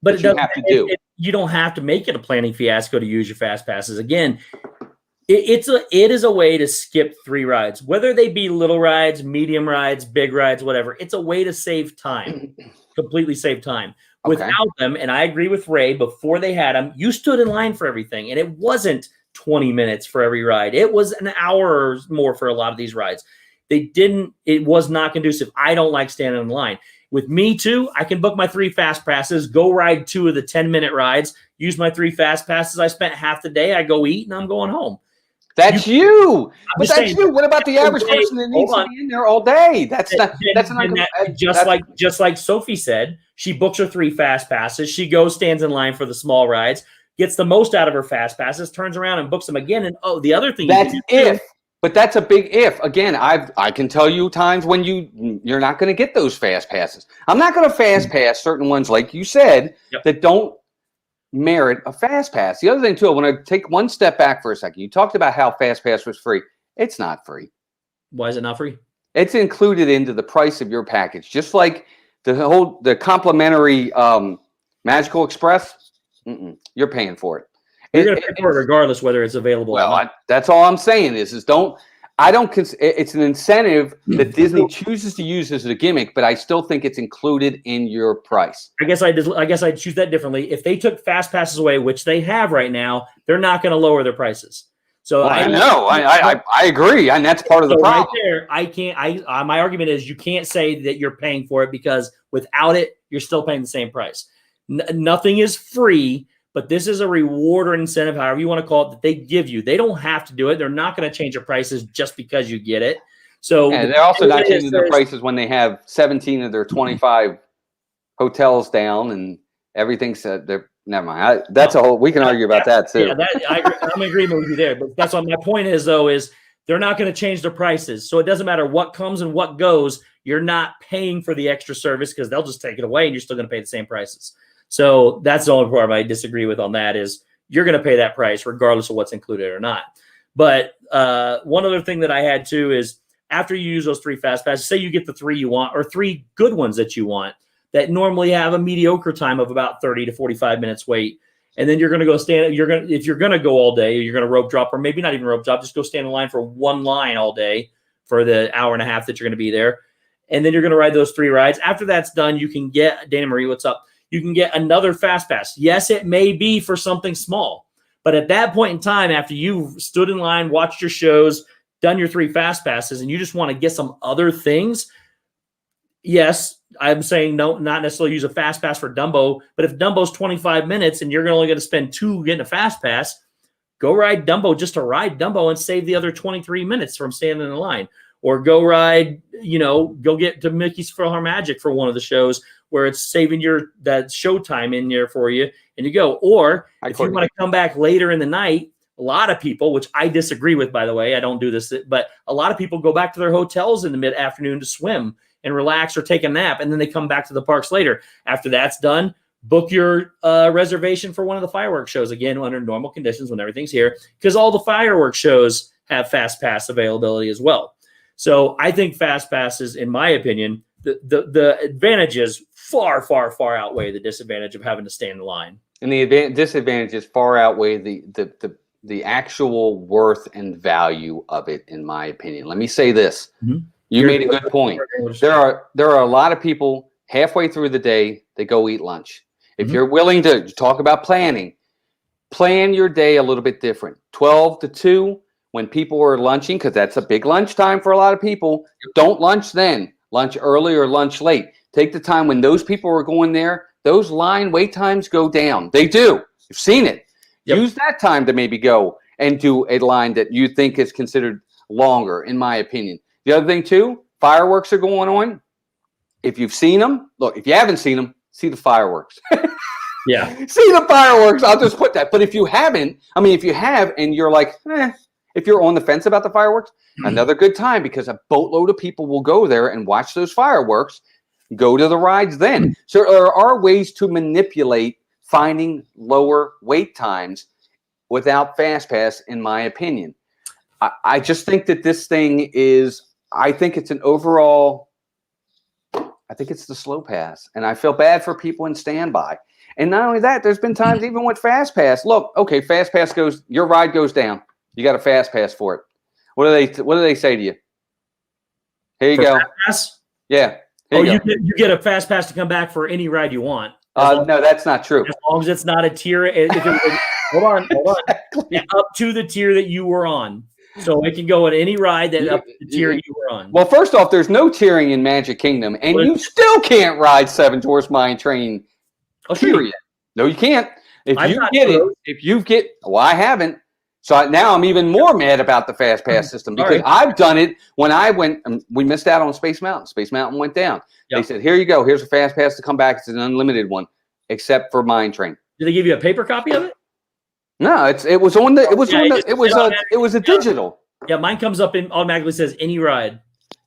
[SPEAKER 1] but
[SPEAKER 3] you have to do.
[SPEAKER 1] You don't have to make it a planning fiasco to use your FastPasses. Again, it is a way to skip 3 rides, whether they be little rides, medium rides, big rides, whatever. It's a way to save time, completely save time. Without them, and I agree with Ray, before they had them, you stood in line for everything, and it wasn't 20 minutes for every ride. It was an hour or more for a lot of these rides. It was not conducive. I don't like standing in line. With me too, I can book my 3 FastPasses, go ride 2 of the 10-minute rides, use my 3 FastPasses. I spent half the day. I go eat and I'm going home.
[SPEAKER 3] That's you. But that's you. What about the average person that needs to be in there all day?
[SPEAKER 1] Just like Sophie said, she books her 3 FastPasses. She goes, stands in line for the small rides, gets the most out of her FastPasses, turns around and books them again. And the other thing
[SPEAKER 3] that's if. But that's a big if. Again, I can tell you times when you're not going to get those FastPasses. I'm not going to FastPass certain ones, like you said, that don't merit a FastPass. The other thing too, I want to take one step back for a second. You talked about how FastPass was free. It's not free.
[SPEAKER 1] Why is it not free?
[SPEAKER 3] It's included into the price of your package, just like the complimentary Magical Express. You're paying for it.
[SPEAKER 1] You're going to pay for it regardless whether it's available.
[SPEAKER 3] Well, that's all I'm saying is it's an incentive that Disney chooses to use as a gimmick, but I still think it's included in your price.
[SPEAKER 1] I guess I'd choose that differently. If they took FastPasses away, which they have right now, they're not going to lower their prices. So
[SPEAKER 3] I know, I agree, and that's part of the problem.
[SPEAKER 1] Right there, my argument is you can't say that you're paying for it because without it, you're still paying the same price. Nothing is free. But this is a reward or incentive, however you want to call it, that they give you. They don't have to do it. They're not going to change their prices just because you get it. So
[SPEAKER 3] they're also not changing their prices when they have 17 of their 25 hotels down and everything's said. Never mind. That's a whole. We can argue about that too.
[SPEAKER 1] Yeah, I'm in agreement with you there. But that's what my point is, though, is they're not going to change their prices. So it doesn't matter what comes and what goes. You're not paying for the extra service because they'll just take it away and you're still going to pay the same prices. So that's the only part I disagree with on that is you're going to pay that price regardless of what's included or not. But one other thing that I had too is after you use those 3 FastPasses, say you get the 3 you want or 3 good ones that you want that normally have a mediocre time of about 30 to 45 minutes wait. And then you're going to go stand. If you're going to go all day, you're going to rope drop or maybe not even rope drop, just go stand in line for one line all day for the hour and a half that you're going to be there. And then you're going to ride those 3 rides. After that's done, you can get Dana Marie, what's up? You can get another FastPass. Yes, it may be for something small. But at that point in time, after you've stood in line, watched your shows, done your 3 fast passes and you just want to get some other things, yes, I'm saying no, not necessarily use a fast pass for Dumbo, but if Dumbo's 25 minutes and you're only going to spend 2 getting a fast pass, go ride Dumbo just to ride Dumbo and save the other 23 minutes from standing in line. Or go ride, go get to Mickey's PhilharMagic for one of the shows where it's saving that show time in there for you, and you go. Or if you want to come back later in the night, a lot of people, which I disagree with, by the way, I don't do this, but a lot of people go back to their hotels in the mid-afternoon to swim and relax or take a nap, and then they come back to the parks later. After that's done, book your reservation for one of the fireworks shows, again, under normal conditions when everything's here, because all the fireworks shows have fast pass availability as well. So I think fast passes, in my opinion, the advantages far, far, far outweigh the disadvantage of having to stand in line.
[SPEAKER 3] And the disadvantages far outweigh the actual worth and value of it, in my opinion. Let me say this. Mm-hmm. You made a good point. There are a lot of people halfway through the day, they go eat lunch. If you're willing to talk about planning, plan your day a little bit different. 12 to 2. When people are lunching, because that's a big lunch time for a lot of people, don't lunch then. Lunch early or lunch late. Take the time when those people are going there, those line wait times go down. They do. You've seen it. Yep. Use that time to maybe go and do a line that you think is considered longer, in my opinion. The other thing, too, fireworks are going on. If you've seen them, look, if you haven't seen them, see the fireworks.
[SPEAKER 1] Yeah.
[SPEAKER 3] See the fireworks. I'll just put that. But if you haven't, if you have and you're like, if you're on the fence about the fireworks, another good time, because a boatload of people will go there and watch those fireworks, go to the rides then. So there are ways to manipulate finding lower wait times without FastPass, in my opinion. I just think that this thing is, I think it's an overall, I think it's the slow pass. And I feel bad for people in standby. And not only that, there's been times even with FastPass, look, okay, FastPass goes, your ride goes down. You got a fast pass for it. What do they say to you? Here you go.
[SPEAKER 1] Pass?
[SPEAKER 3] Yeah.
[SPEAKER 1] You get a fast pass to come back for any ride you want.
[SPEAKER 3] No, that's not true.
[SPEAKER 1] As long as it's not a tier. Hold on. Exactly. Up to the tier that you were on. So it can go at any ride that up to the tier you were on.
[SPEAKER 3] Well, first off, there's no tiering in Magic Kingdom, and you still can't ride Seven Dwarfs Mine Train. Period. No, you can't. If you get well, I haven't. So now I'm even more mad about the FastPass system, because I've done it when I went. We missed out on Space Mountain. Space Mountain went down. Yep. They said, "Here you go. Here's a FastPass to come back. It's an unlimited one, except for Mine Train."
[SPEAKER 1] Did they give you a paper copy of it?
[SPEAKER 3] No, it was a digital.
[SPEAKER 1] Yeah, mine comes up and automatically says any ride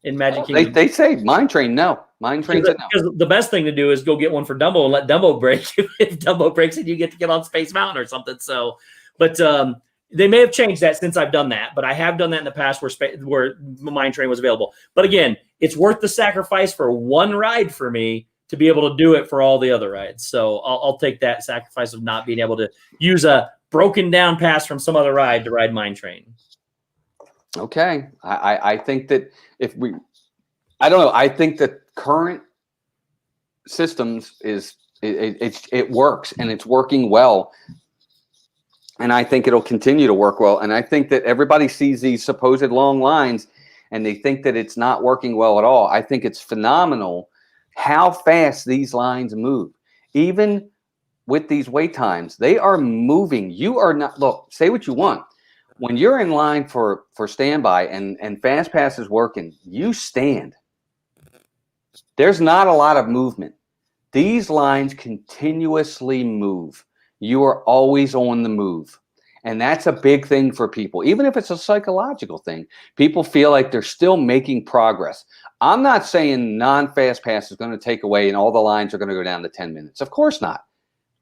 [SPEAKER 1] in Magic Kingdom.
[SPEAKER 3] They say Mine Train. No, Mine Train's no.
[SPEAKER 1] Because the best thing to do is go get one for Dumbo and let Dumbo break. If Dumbo breaks it, you get to get on Space Mountain or something. So, but. They may have changed that since I've done that, but I have done that in the past where Mine Train was available. But again, it's worth the sacrifice for one ride for me to be able to do it for all the other rides. So I'll take that sacrifice of not being able to use a broken down pass from some other ride to ride Mine Train.
[SPEAKER 3] Okay. I think that I don't know. I think that current systems it works, and it's working well. And I think it'll continue to work well. And I think that everybody sees these supposed long lines and they think that it's not working well at all. I think it's phenomenal how fast these lines move. Even with these wait times, they are moving. You are not, look, say what you want. When you're in line for standby and FastPass is working, you stand. There's not a lot of movement. These lines continuously move. You are always on the move. And that's a big thing for people. Even if it's a psychological thing, people feel like they're still making progress. I'm not saying non-FastPass is going to take away and all the lines are going to go down to 10 minutes. Of course not.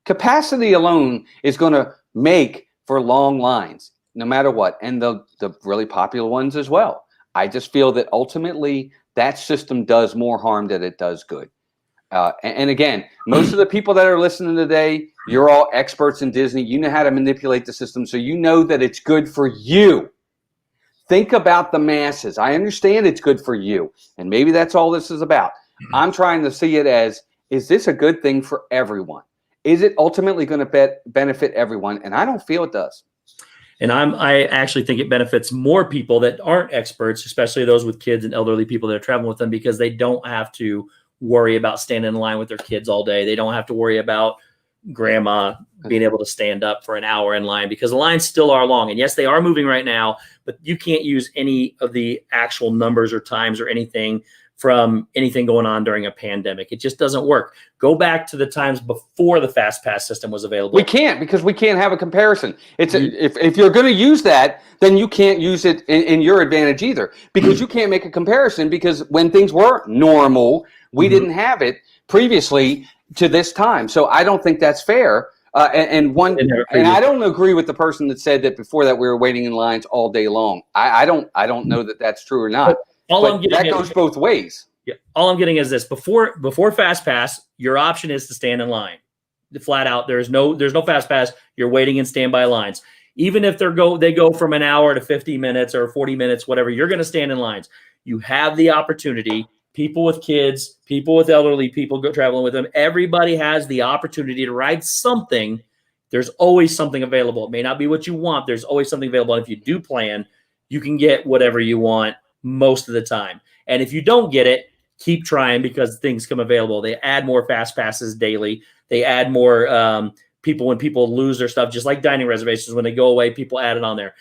[SPEAKER 3] Capacity alone is going to make for long lines, no matter what. And the really popular ones as well. I just feel that ultimately that system does more harm than it does good. And again, most of the people that are listening today, you're all experts in Disney. You know how to manipulate the system, so you know that it's good for you. Think about the masses. I understand it's good for you, and maybe that's all this is about. I'm trying to see it as, is this a good thing for everyone? Is it ultimately going to benefit everyone? And I don't feel it does.
[SPEAKER 1] And I actually think it benefits more people that aren't experts, especially those with kids and elderly people that are traveling with them, because they don't have to worry about standing in line with their kids all day. They don't have to worry about grandma being able to stand up for an hour in line, because the lines still are long. And yes, they are moving right now, but you can't use any of the actual numbers or times or anything from anything going on during a pandemic. It just doesn't work. Go back to the times before the FastPass system was available.
[SPEAKER 3] We can't, because we can't have a comparison. If you're going to use that, then you can't use it in your advantage either, because you can't make a comparison, because when things were normal, we didn't have it previously to this time. So I don't think that's fair. And I don't agree with the person that said that before that we were waiting in lines all day long. I don't know that that's true or not. But that goes both ways.
[SPEAKER 1] Yeah. All I'm getting is this: before FastPass, your option is to stand in line. Flat out, there's no FastPass. You're waiting in standby lines. Even if they go from an hour to 50 minutes or 40 minutes, whatever, you're going to stand in lines. You have the opportunity. People with kids, people with elderly people go traveling with them. Everybody has the opportunity to ride something. There's always something available. It may not be what you want. There's always something available. And if you do plan, you can get whatever you want most of the time. And if you don't get it, keep trying, because things come available. They add more fast passes daily. They add more people when people lose their stuff, just like dining reservations. When they go away, people add it on there.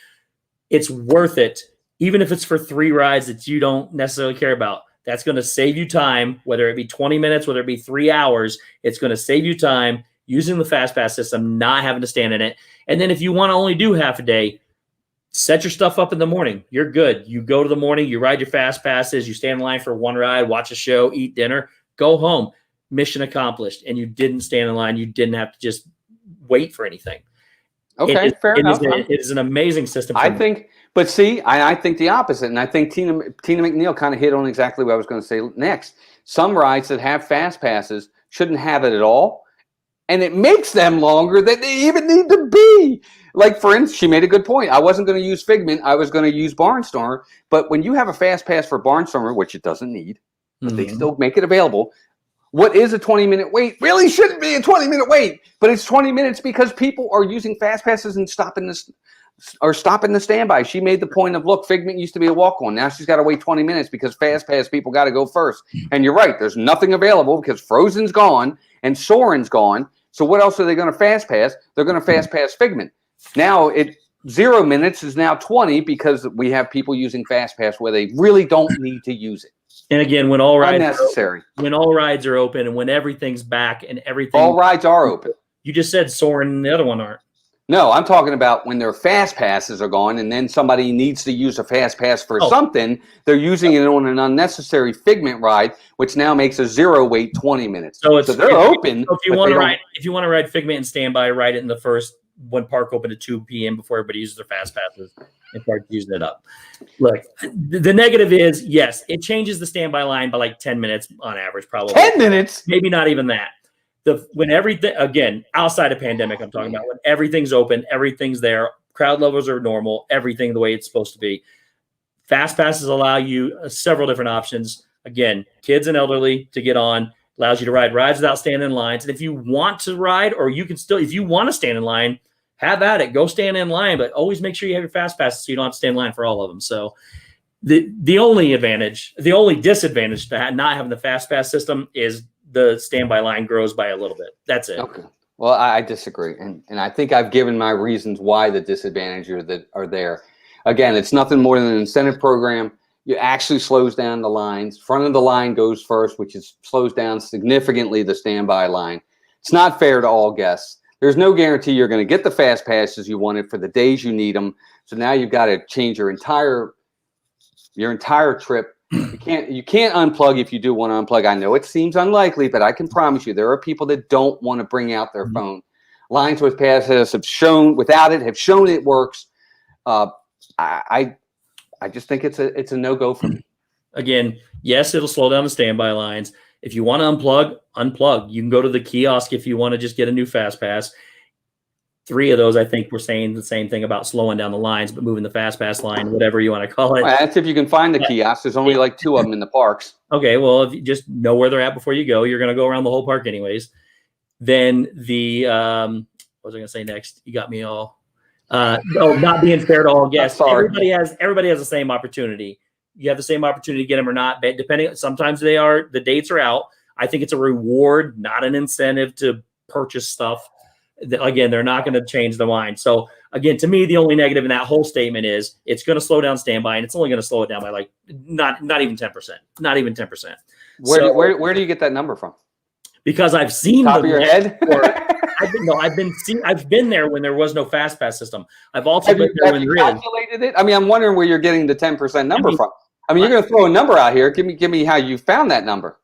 [SPEAKER 1] It's worth it, even if it's for 3 rides that you don't necessarily care about. That's going to save you time, whether it be 20 minutes, whether it be 3 hours. It's going to save you time using the FastPass system, not having to stand in it. And then if you want to only do half a day, set your stuff up in the morning. You're good. You go to the morning, you ride your fast passes, you stand in line for 1 ride, watch a show, eat dinner, go home. Mission accomplished. And you didn't stand in line. You didn't have to just wait for anything.
[SPEAKER 3] Okay, fair enough.
[SPEAKER 1] It is an amazing system.
[SPEAKER 3] I think the opposite. And I think Tina McNeil kind of hit on exactly what I was going to say next. Some rides that have fast passes shouldn't have it at all. And it makes them longer than they even need to be. Like, for instance, she made a good point. I wasn't going to use Figment. I was going to use Barnstormer. But when you have a fast pass for Barnstormer, which it doesn't need, but they still make it available, what is a 20-minute wait really shouldn't be a 20-minute wait. But it's 20 minutes because people are using fast passes and stopping the standby. She made the point of, look, Figment used to be a walk-on. Now she's got to wait 20 minutes because fast pass people got to go first. And you're right. There's nothing available because Frozen's gone and Soarin's gone. So what else are they going to fast pass? They're going to fast pass Figment. Now 0 minutes is now 20 because we have people using FastPass where they really don't need to use it.
[SPEAKER 1] And again, when all rides
[SPEAKER 3] unnecessary.
[SPEAKER 1] When all rides are open and when everything's back and everything.
[SPEAKER 3] All rides are open.
[SPEAKER 1] You just said Soarin' and the other one aren't.
[SPEAKER 3] No, I'm talking about when their fast passes are gone and then somebody needs to use a fast pass for something, they're using it on an unnecessary Figment ride, which now makks a 0 wait 20 minutes. So they're open.
[SPEAKER 1] So if you want to ride Figment and standby, ride it in the first when park open at 2 p.m. before everybody uses their fast passes and start using it up. Look, the negative is, yes, it changes the standby line by like 10 minutes on average, probably.
[SPEAKER 3] 10 minutes?
[SPEAKER 1] Maybe not even that. When everything, again, outside of pandemic, I'm talking about when everything's open, everything's there, crowd levels are normal, everything the way it's supposed to be. Fast passes allow you several different options. Again, kids and elderly to get on, allows you to ride rides without standing in lines. And if you want to ride, or you can still, if you want to stand in line, have at it. Go stand in line, but always make sure you have your fast passes so you don't have to stand in line for all of them. So the only disadvantage to not having the fast pass system is the standby line grows by a little bit. That's it.
[SPEAKER 3] Okay. Well, I disagree. And I think I've given my reasons why the disadvantages that are there. Again, it's nothing more than an incentive program. It actually slows down the lines. Front of the line goes first, which slows down significantly the standby line. It's not fair to all guests. There's no guarantee you're going to get the fast passes you wanted for the days you need them. So now you've got to change your entire trip. You can't unplug if you do want to unplug. I know it seems unlikely, but I can promise you there are people that don't want to bring out their phone. Lines with passes have shown it works. I just think it's a no-go for me.
[SPEAKER 1] Again, yes, it'll slow down the standby lines. If you want to unplug. You can go to the kiosk if you want to just get a new fast pass. 3 of those, I think, were saying the same thing about slowing down the lines, but moving the fast pass line, whatever you want to call it.
[SPEAKER 3] Well, that's if you can find the kiosks. There's only like 2 of them in the parks.
[SPEAKER 1] Okay, well, if you just know where they're at before you go, you're going to go around the whole park anyways. Then what was I going to say next? You got me all. No, not being fair to all guests.
[SPEAKER 3] Sorry.
[SPEAKER 1] Everybody has the same opportunity. You have the same opportunity to get them or not. But depending, sometimes the dates are out. I think it's a reward, not an incentive to purchase stuff. Again, they're not going to change the mind. So again, to me, the only negative in that whole statement is it's going to slow down standby, and it's only going to slow it down by like not even 10%, not even 10%.
[SPEAKER 3] Where do you get that number from?
[SPEAKER 1] Because I've seen
[SPEAKER 3] Top of your head.
[SPEAKER 1] I've been there when there was no FastPass system. I've also been there when there is.
[SPEAKER 3] Calculated it? I mean, I'm wondering where you're getting the 10% number from. I mean, you're going to throw a number out here. Give me how you found that number.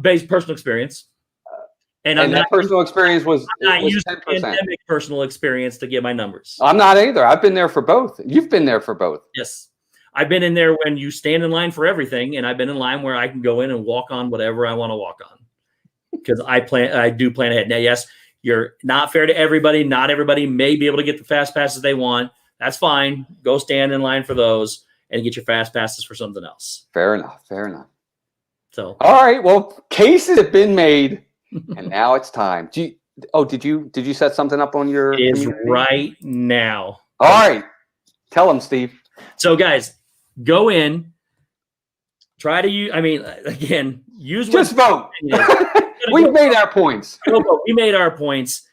[SPEAKER 1] Based personal experience. And
[SPEAKER 3] that personal experience was
[SPEAKER 1] I'm not using
[SPEAKER 3] 10%.
[SPEAKER 1] Pandemic personal experience to get my numbers.
[SPEAKER 3] I'm not either. I've been there for both. You've been there for both.
[SPEAKER 1] Yes. I've been in there when you stand in line for everything, and I've been in line where I can go in and walk on whatever I want to walk on. Because I do plan ahead. Now, yes, you're not fair to everybody. Not everybody may be able to get the fast passes they want. That's fine. Go stand in line for those and get your fast passes for something else.
[SPEAKER 3] Fair enough. Fair enough.
[SPEAKER 1] So,
[SPEAKER 3] all right. Well, cases have been made, and now it's time. Did you set something up on your?
[SPEAKER 1] It is right now.
[SPEAKER 3] All right. Tell them, Steve.
[SPEAKER 1] So, guys, go in. Try to use. I mean, again, use.
[SPEAKER 3] Just vote. We've made our points.
[SPEAKER 1] We made our points.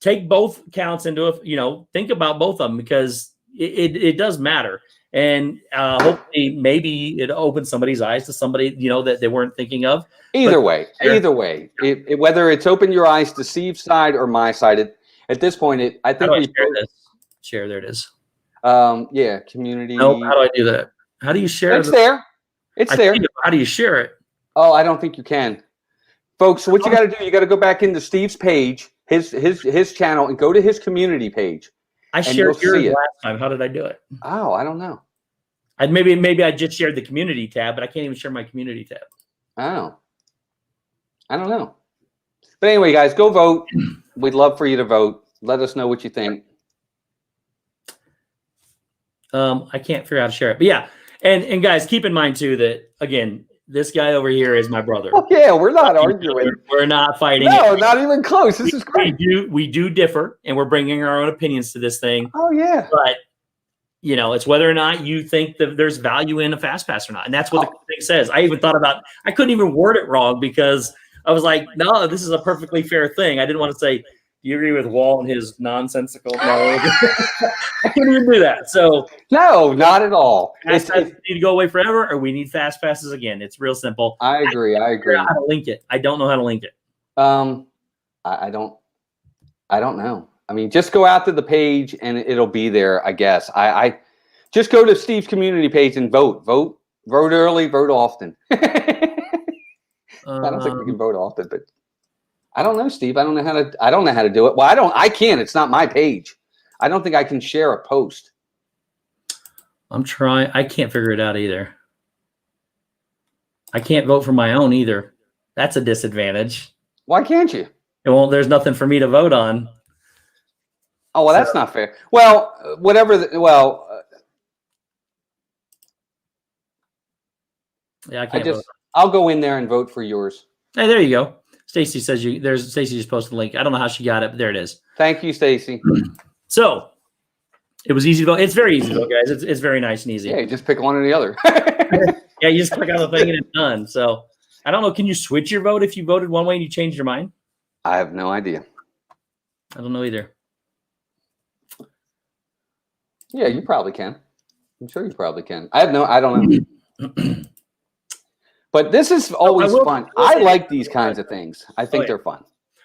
[SPEAKER 1] Take both counts into think about both of them, because it does matter. And hopefully maybe it opens somebody's eyes to somebody, that they weren't thinking of. Either way, whether it's opened your eyes to Steve's side or my side, at this point, I think we share this. Share, there it is.
[SPEAKER 3] Yeah, community.
[SPEAKER 1] No, how do I do that? How do you share?
[SPEAKER 3] It's there. It's there.
[SPEAKER 1] How do you share it?
[SPEAKER 3] Oh, I don't think you can. Folks, so what you got to do, you got to go back into Steve's page, his channel, and go to his community page.
[SPEAKER 1] I shared yours last time. How did I do it?
[SPEAKER 3] Oh, I don't know.
[SPEAKER 1] Maybe I just shared the community tab, but I can't even share my community tab.
[SPEAKER 3] Oh, I don't know. But anyway, guys, go vote. We'd love for you to vote. Let us know what you think.
[SPEAKER 1] I can't figure out how to share it, but yeah. And guys, keep in mind too that, again, this guy over here is my brother.
[SPEAKER 3] Oh, yeah, we're not arguing.
[SPEAKER 1] We're not fighting.
[SPEAKER 3] No, not even close. This is great.
[SPEAKER 1] We do differ, and we're bringing our own opinions to this thing.
[SPEAKER 3] Oh, yeah.
[SPEAKER 1] But, it's whether or not you think that there's value in a FastPass or not. And that's what the thing says. I even thought about, I couldn't even word it wrong, because I was like, no, this is a perfectly fair thing. I didn't want to say, do you agree with Walt and his nonsensical? No, I couldn't even do that. So
[SPEAKER 3] no, not at all.
[SPEAKER 1] Fast passes need to go away forever, or we need fast passes again. It's real simple.
[SPEAKER 3] I agree. I agree.
[SPEAKER 1] How to link it? I don't know how to link it.
[SPEAKER 3] I don't know. I mean, just go out to the page and it'll be there, I guess. I just go to Steve's community page and vote early, vote often. I don't think we can vote often, but I don't know, Steve. I don't know how to do it. Well, I can't. It's not my page. I don't think I can share a post.
[SPEAKER 1] I'm trying. I can't figure it out either. I can't vote for my own either. That's a disadvantage.
[SPEAKER 3] Why can't you?
[SPEAKER 1] There's nothing for me to vote on.
[SPEAKER 3] Oh, well, that's not fair. Well,
[SPEAKER 1] yeah, I can't vote.
[SPEAKER 3] I'll go in there and vote for yours.
[SPEAKER 1] Hey, there you go. Stacy says Stacy just posted the link. I don't know how she got it, but there it is.
[SPEAKER 3] Thank you, Stacy.
[SPEAKER 1] So it was easy to vote. It's very easy to vote, guys. It's very nice and easy.
[SPEAKER 3] Yeah, you just pick one or the other.
[SPEAKER 1] Yeah, you just click on the thing and it's done. So I don't know. Can you switch your vote if you voted one way and you changed your mind?
[SPEAKER 3] I have no idea.
[SPEAKER 1] I don't know either.
[SPEAKER 3] Yeah, you probably can. I'm sure you probably can. I don't know. But this is always fun. I like these kinds of things. I think they're fun.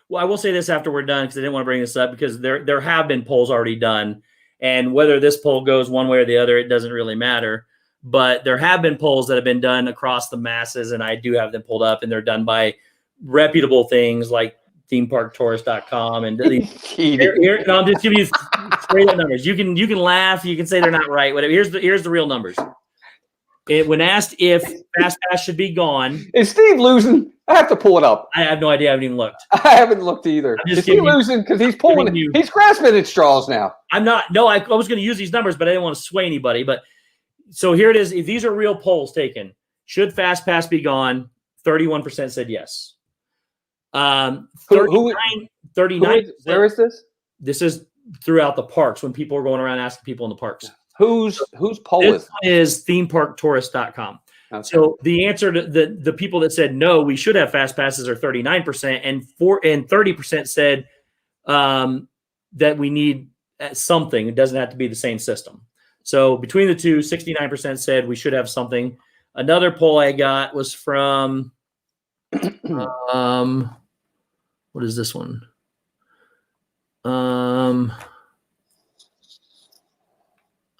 [SPEAKER 1] Well, I will say this after we're done, because I didn't want to bring this up, because there have been polls already done. And whether this poll goes one way or the other, it doesn't really matter. But there have been polls that have been done across the masses, and I do have them pulled up, and they're done by reputable things like themeparktourist.com. And here, no, I'm just giving you straight up numbers. You can laugh, you can say they're not right. Whatever. Here's the real numbers. When asked if FastPass should be gone,
[SPEAKER 3] is Steve losing? I have to pull it up.
[SPEAKER 1] I have no idea. I haven't even looked.
[SPEAKER 3] I haven't looked either. Is he losing because he's pulling? He's grasping at straws now.
[SPEAKER 1] I'm not. No, I was going to use these numbers, but I didn't want to sway anybody. But so here it is. If these are real polls taken, should FastPass be gone? 31% said yes. 39.
[SPEAKER 3] Where is this?
[SPEAKER 1] This is throughout the parks when people are going around asking people in the parks.
[SPEAKER 3] Whose poll
[SPEAKER 1] is themeparktourist.com.
[SPEAKER 3] Okay.
[SPEAKER 1] So the answer to the people that said no, we should have fast passes are 39%, and 30% said that we need something. It doesn't have to be the same system. So between the two, 69% said we should have something. Another poll I got was from what is this one? I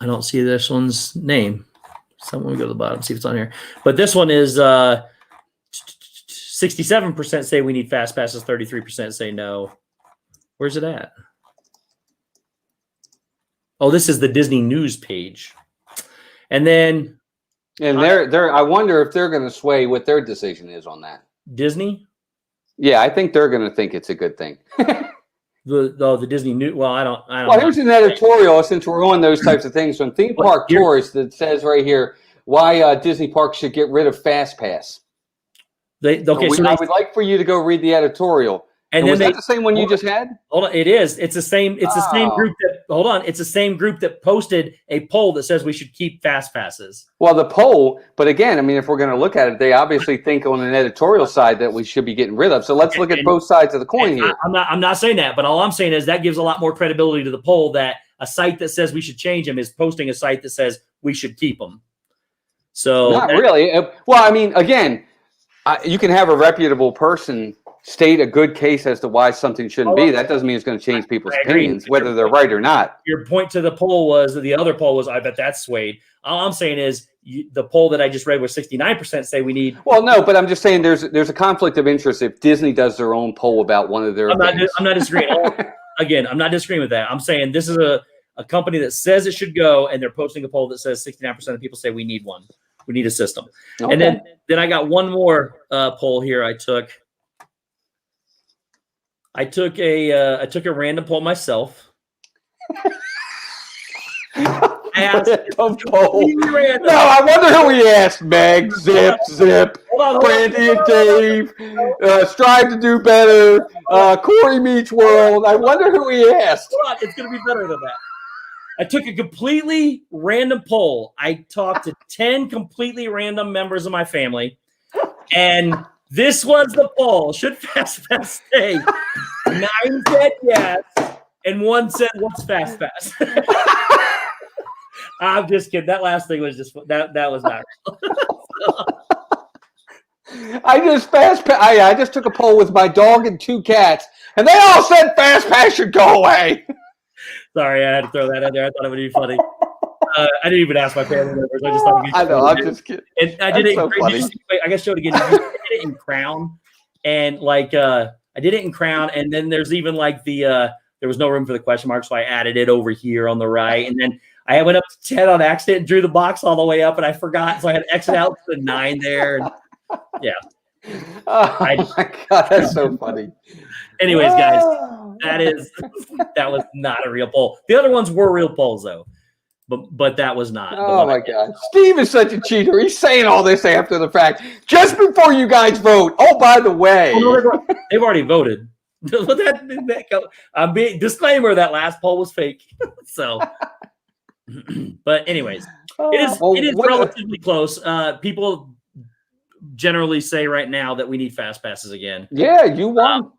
[SPEAKER 1] don't see this one's name. Someone go to the bottom, see if it's on here. But this one is 67% say we need fast passes, 33% say no. Where's it at? Oh, this is the Disney news page. And then
[SPEAKER 3] they're I wonder if they're going to sway what their decision is on that.
[SPEAKER 1] Disney?
[SPEAKER 3] Yeah, I think they're going to think it's a good thing.
[SPEAKER 1] The Disney news. Well, I don't.
[SPEAKER 3] Well, here's an editorial since we're on those types of things from Theme Park Tourist that says right here why Disney parks should get rid of FastPass.
[SPEAKER 1] I
[SPEAKER 3] would like for you to go read the editorial. And was that the same one you just had?
[SPEAKER 1] Hold on, it is. It's the same. It's the same group that. Hold on, it's the same group that posted a poll that says we should keep fast passes.
[SPEAKER 3] Well, the poll, but again, I mean, if we're going to look at it, they obviously think on an editorial side that we should be getting rid of. So let's look at both sides of the coin here.
[SPEAKER 1] I'm not saying that, but all I'm saying is that gives a lot more credibility to the poll that a site that says we should change them is posting a site that says we should keep them. So
[SPEAKER 3] not really. Well, I mean, again, you can have a reputable person state a good case as to why something shouldn't be. That doesn't mean it's going to change people's opinions, whether they're right or not.
[SPEAKER 1] Your point to the poll was, the other poll was, I bet that's swayed. All I'm saying is the poll that I just read was 69% say we need.
[SPEAKER 3] Well, no, but I'm just saying there's a conflict of interest if Disney does their own poll about one of their things.
[SPEAKER 1] I'm not disagreeing. Again, I'm not disagreeing with that. I'm saying this is a company that says it should go, and they're posting a poll that says 69% of people say we need one. We need a system. Okay. And then I got one more poll here I took. I took a random poll myself.
[SPEAKER 3] Random poll. No, I wonder who we asked. Meg, Zip, Brandy and Dave, Strive to Do Better, Corey Meets World. I wonder who we asked.
[SPEAKER 1] Hold on, it's going to be better than that. I took a completely random poll. I talked to 10 completely random members of my family, and this was the poll. Should FastPass stay? 9 said yes, and 1 said, "What's FastPass?" I'm just kidding. That last thing was just that was not real.
[SPEAKER 3] I just took a poll with my dog and 2 cats, and they all said FastPass should go away.
[SPEAKER 1] Sorry, I had to throw that in there. I thought it would be funny. I didn't even ask my family members. I just thought it'd be funny.
[SPEAKER 3] I know. I'm just kidding.
[SPEAKER 1] And I did it. So funny. I guess show it again. I did it in Crown, and I did it in Crown, and then there's even there was no room for the question mark, so I added it over here on the right, and then I went up to 10 on accident and drew the box all the way up, and I forgot, so I had to exit out to the 9 there. And, yeah.
[SPEAKER 3] Oh my God, that's so funny.
[SPEAKER 1] Anyways, guys, that was not a real poll. The other ones were real polls, though, but that was not.
[SPEAKER 3] Oh my God, Steve is such a cheater. He's saying all this after the fact, just before you guys vote. Oh, by the way,
[SPEAKER 1] they've already voted. Disclaimer: that last poll was fake. So, but anyways, it is relatively close. People generally say right now that we need fast passes again.
[SPEAKER 3] Yeah, you won.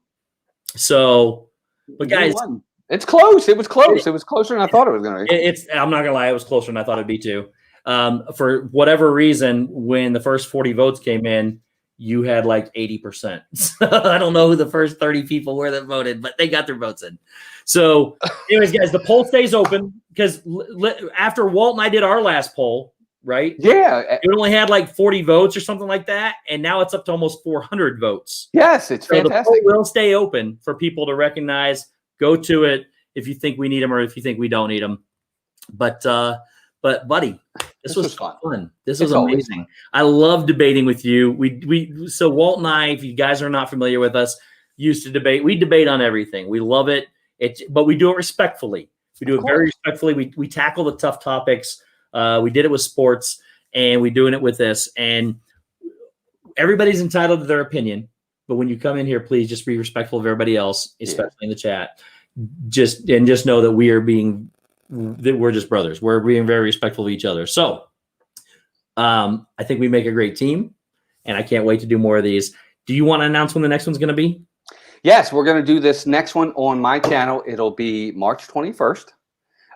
[SPEAKER 1] But guys,
[SPEAKER 3] it's close. It was close. It was closer than I thought it was going to be.
[SPEAKER 1] I'm not going to lie. It was closer than I thought it'd be too. For whatever reason, when the first 40 votes came in, you had like 80%. I don't know who the first 30 people were that voted, but they got their votes in. So anyways, guys, the poll stays open because after Walt and I did our last poll, right?
[SPEAKER 3] Yeah.
[SPEAKER 1] It only had like 40 votes or something like that. And now it's up to almost 400 votes.
[SPEAKER 3] Yes, it's fantastic.
[SPEAKER 1] The poll will stay open for people to recognize. Go to it if you think we need them or if you think we don't need them. But buddy, this was fun. This was amazing. I love debating with you. So Walt and I, if you guys are not familiar with us, used to debate. We debate on everything. We love it. But we do it respectfully. We do it very respectfully. We tackle the tough topics. We did it with sports, and we're doing it with this. And everybody's entitled to their opinion. But when you come in here, please just be respectful of everybody else, especially in the chat. just know that we're just brothers. We're being very respectful of each other. So I think we make a great team, and I can't wait to do more of these. Do you want to announce when the next one's going to be?
[SPEAKER 3] Yes, we're going to do this next one on my channel. It'll be March 21st.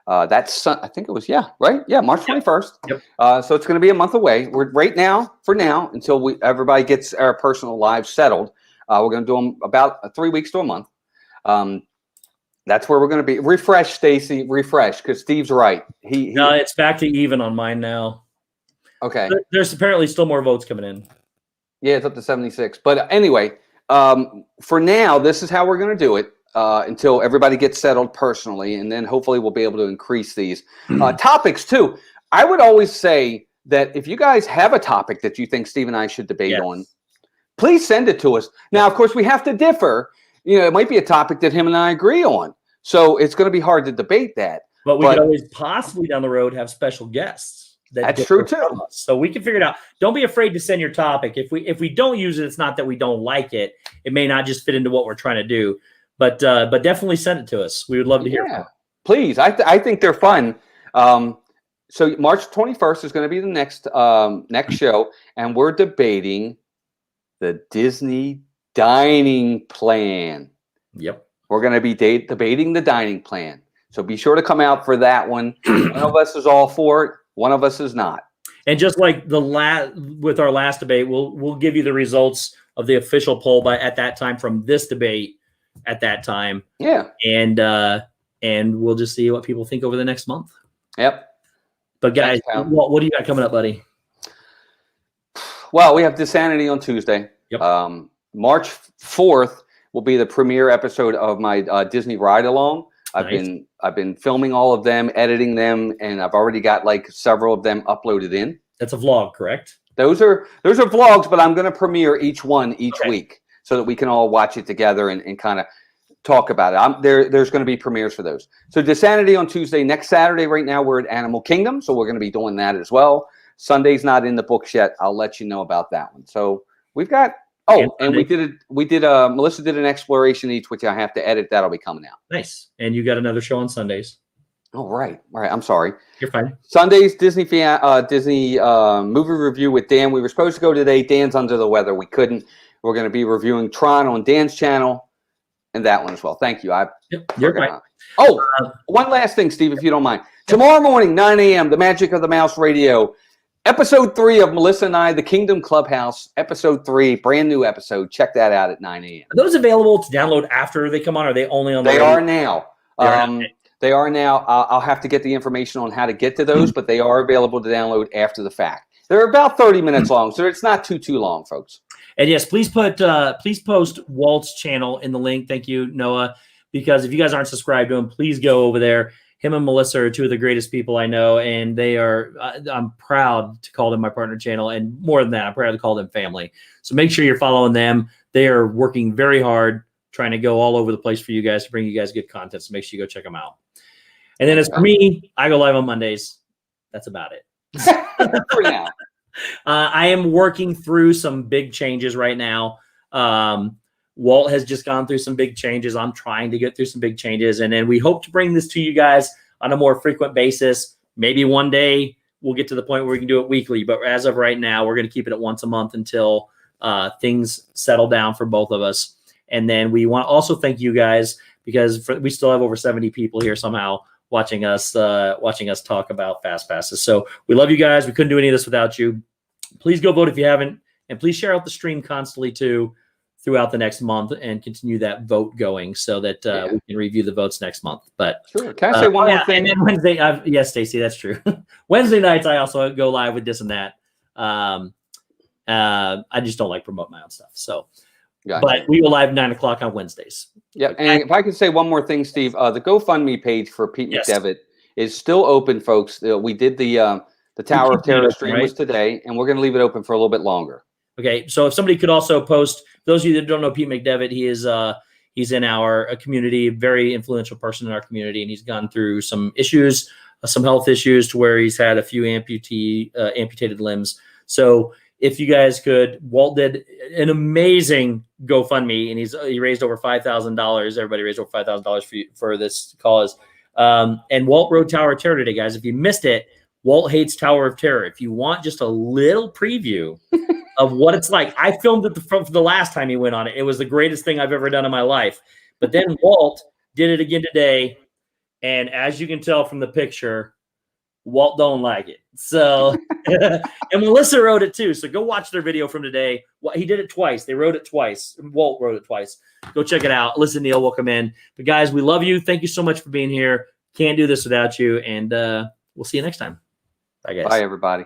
[SPEAKER 3] I think it was, right? Yeah, March 21st.
[SPEAKER 1] Yep.
[SPEAKER 3] So it's going to be a month away. We're right now, for now, until everybody gets our personal lives settled. We're going to do them about 3 weeks to a month. That's where we're going to be. Refresh, Stacy, refresh, because Steve's right.
[SPEAKER 1] No, it's back to even on mine now.
[SPEAKER 3] Okay.
[SPEAKER 1] There's apparently still more votes coming in.
[SPEAKER 3] Yeah, it's up to 76. But anyway, for now, this is how we're going to do it until everybody gets settled personally, and then hopefully we'll be able to increase these topics too. I would always say that if you guys have a topic that you think Steve and I should debate on, please send it to us. Now, of course, we have to differ. It might be a topic that him and I agree on, so it's going to be hard to debate that.
[SPEAKER 1] But we could always possibly down the road have special guests.
[SPEAKER 3] That's true too.
[SPEAKER 1] So we can figure it out. Don't be afraid to send your topic. If we don't use it, it's not that we don't like it. It may not just fit into what we're trying to do. But definitely send it to us. We would love to hear from you.
[SPEAKER 3] Please. I think they're fun. So March 21st is going to be the next show, and we're debating the Disney dining plan.
[SPEAKER 1] Yep. We're
[SPEAKER 3] going to be debating the dining plan. So be sure to come out for that one. One of us is all for it. One of us is not.
[SPEAKER 1] And just like with our last debate, we'll give you the results of the official poll at that time from this debate at that time.
[SPEAKER 3] Yeah.
[SPEAKER 1] And we'll just see what people think over the next month.
[SPEAKER 3] Yep.
[SPEAKER 1] But guys, what do you got coming up, buddy?
[SPEAKER 3] Well, we have Disanity on Tuesday.
[SPEAKER 1] Yep.
[SPEAKER 3] March 4th will be the premiere episode of my Disney ride along. I've been filming all of them, editing them, and I've already got like several of them uploaded in. That's
[SPEAKER 1] a vlog, correct?
[SPEAKER 3] Those are vlogs, but I'm going to premiere each one each week so that we can all watch it together and kind of talk about it. There's going to be premieres for those. So Disanity on Tuesday. Next Saturday, right now, we're at Animal Kingdom, so we're going to be doing that as well. Sunday's not in the books yet. I'll let you know about that one. So we've got. Oh, and we did Melissa did an exploration each, which I have to edit. That'll be coming out.
[SPEAKER 1] Nice. And you got another show on Sundays.
[SPEAKER 3] Oh, right. All right. I'm sorry.
[SPEAKER 1] You're fine.
[SPEAKER 3] Sundays, Disney movie review with Dan. We were supposed to go today. Dan's under the weather. We couldn't. We're going to be reviewing Tron on Dan's channel and that one as well. Thank you.
[SPEAKER 1] You're fine.
[SPEAKER 3] Oh, one last thing, Steve, if you don't mind. Tomorrow morning, 9 a.m., the Magic of the Mouse Radio. Episode 3 of Melissa and I, The Kingdom Clubhouse. Episode 3, brand new episode. Check that out at 9 a.m.
[SPEAKER 1] Are those available to download after they come on? Or are they only on the radio?
[SPEAKER 3] Are now. They are now. I'll have to get the information on how to get to those, but they are available to download after the fact. They're about 30 minutes long, so it's not too long, folks.
[SPEAKER 1] And yes, please post Walt's channel in the link. Thank you, Noah. Because if you guys aren't subscribed to him, please go over there. Him and Melissa are two of the greatest people I know, and they are. I'm proud to call them my partner channel, and more than that, I'm proud to call them family. So make sure you're following them. They are working very hard, trying to go all over the place for you guys to bring you guys good content. So make sure you go check them out. And then as for me, I go live on Mondays. That's about it.
[SPEAKER 3] For now.
[SPEAKER 1] I am working through some big changes right now. Walt has just gone through some big changes. I'm trying to get through some big changes. And then we hope to bring this to you guys on a more frequent basis. Maybe one day we'll get to the point where we can do it weekly. But as of right now, we're going to keep it at once a month until things settle down for both of us. And then we want to also thank you guys because we still have over 70 people here somehow watching us talk about fast passes. So we love you guys. We couldn't do any of this without you. Please go vote if you haven't. And please share out the stream constantly too throughout the next month and continue that vote going so that we can review the votes next month. But
[SPEAKER 3] sure. Can I say one more thing?
[SPEAKER 1] And then Wednesday, yes, Stacey, that's true. Wednesday nights, I also go live with this and that. I just don't like promote my own stuff. So, but we go live 9:00 on Wednesdays.
[SPEAKER 3] Yeah. And if I could say one more thing, Steve, the GoFundMe page for Pete McDevitt is still open, folks. We did the Tower of Terror stream was today, and we're going to leave it open for a little bit longer.
[SPEAKER 1] Okay, so if somebody could also post, those of you that don't know Pete McDevitt, he is he's in our community, very influential person in our community, and he's gone through some issues, some health issues to where he's had a few amputated limbs. So if you guys could. Walt did an amazing GoFundMe, and he raised over $5,000. Everybody raised over $5,000 for this cause. And Walt rode Tower of Terror today, guys. If you missed it, Walt hates Tower of Terror. If you want just a little preview of what it's like, I filmed it for the last time he went on it. It was the greatest thing I've ever done in my life. But then Walt did it again today, and as you can tell from the picture, Walt don't like it. So, and Melissa wrote it too. So go watch their video from today. He did it twice. They wrote it twice. Walt wrote it twice. Go check it out. Listen, Neil, welcome in. But guys, we love you. Thank you so much for being here. Can't do this without you. And we'll see you next time. Bye, guys.
[SPEAKER 3] Bye, everybody.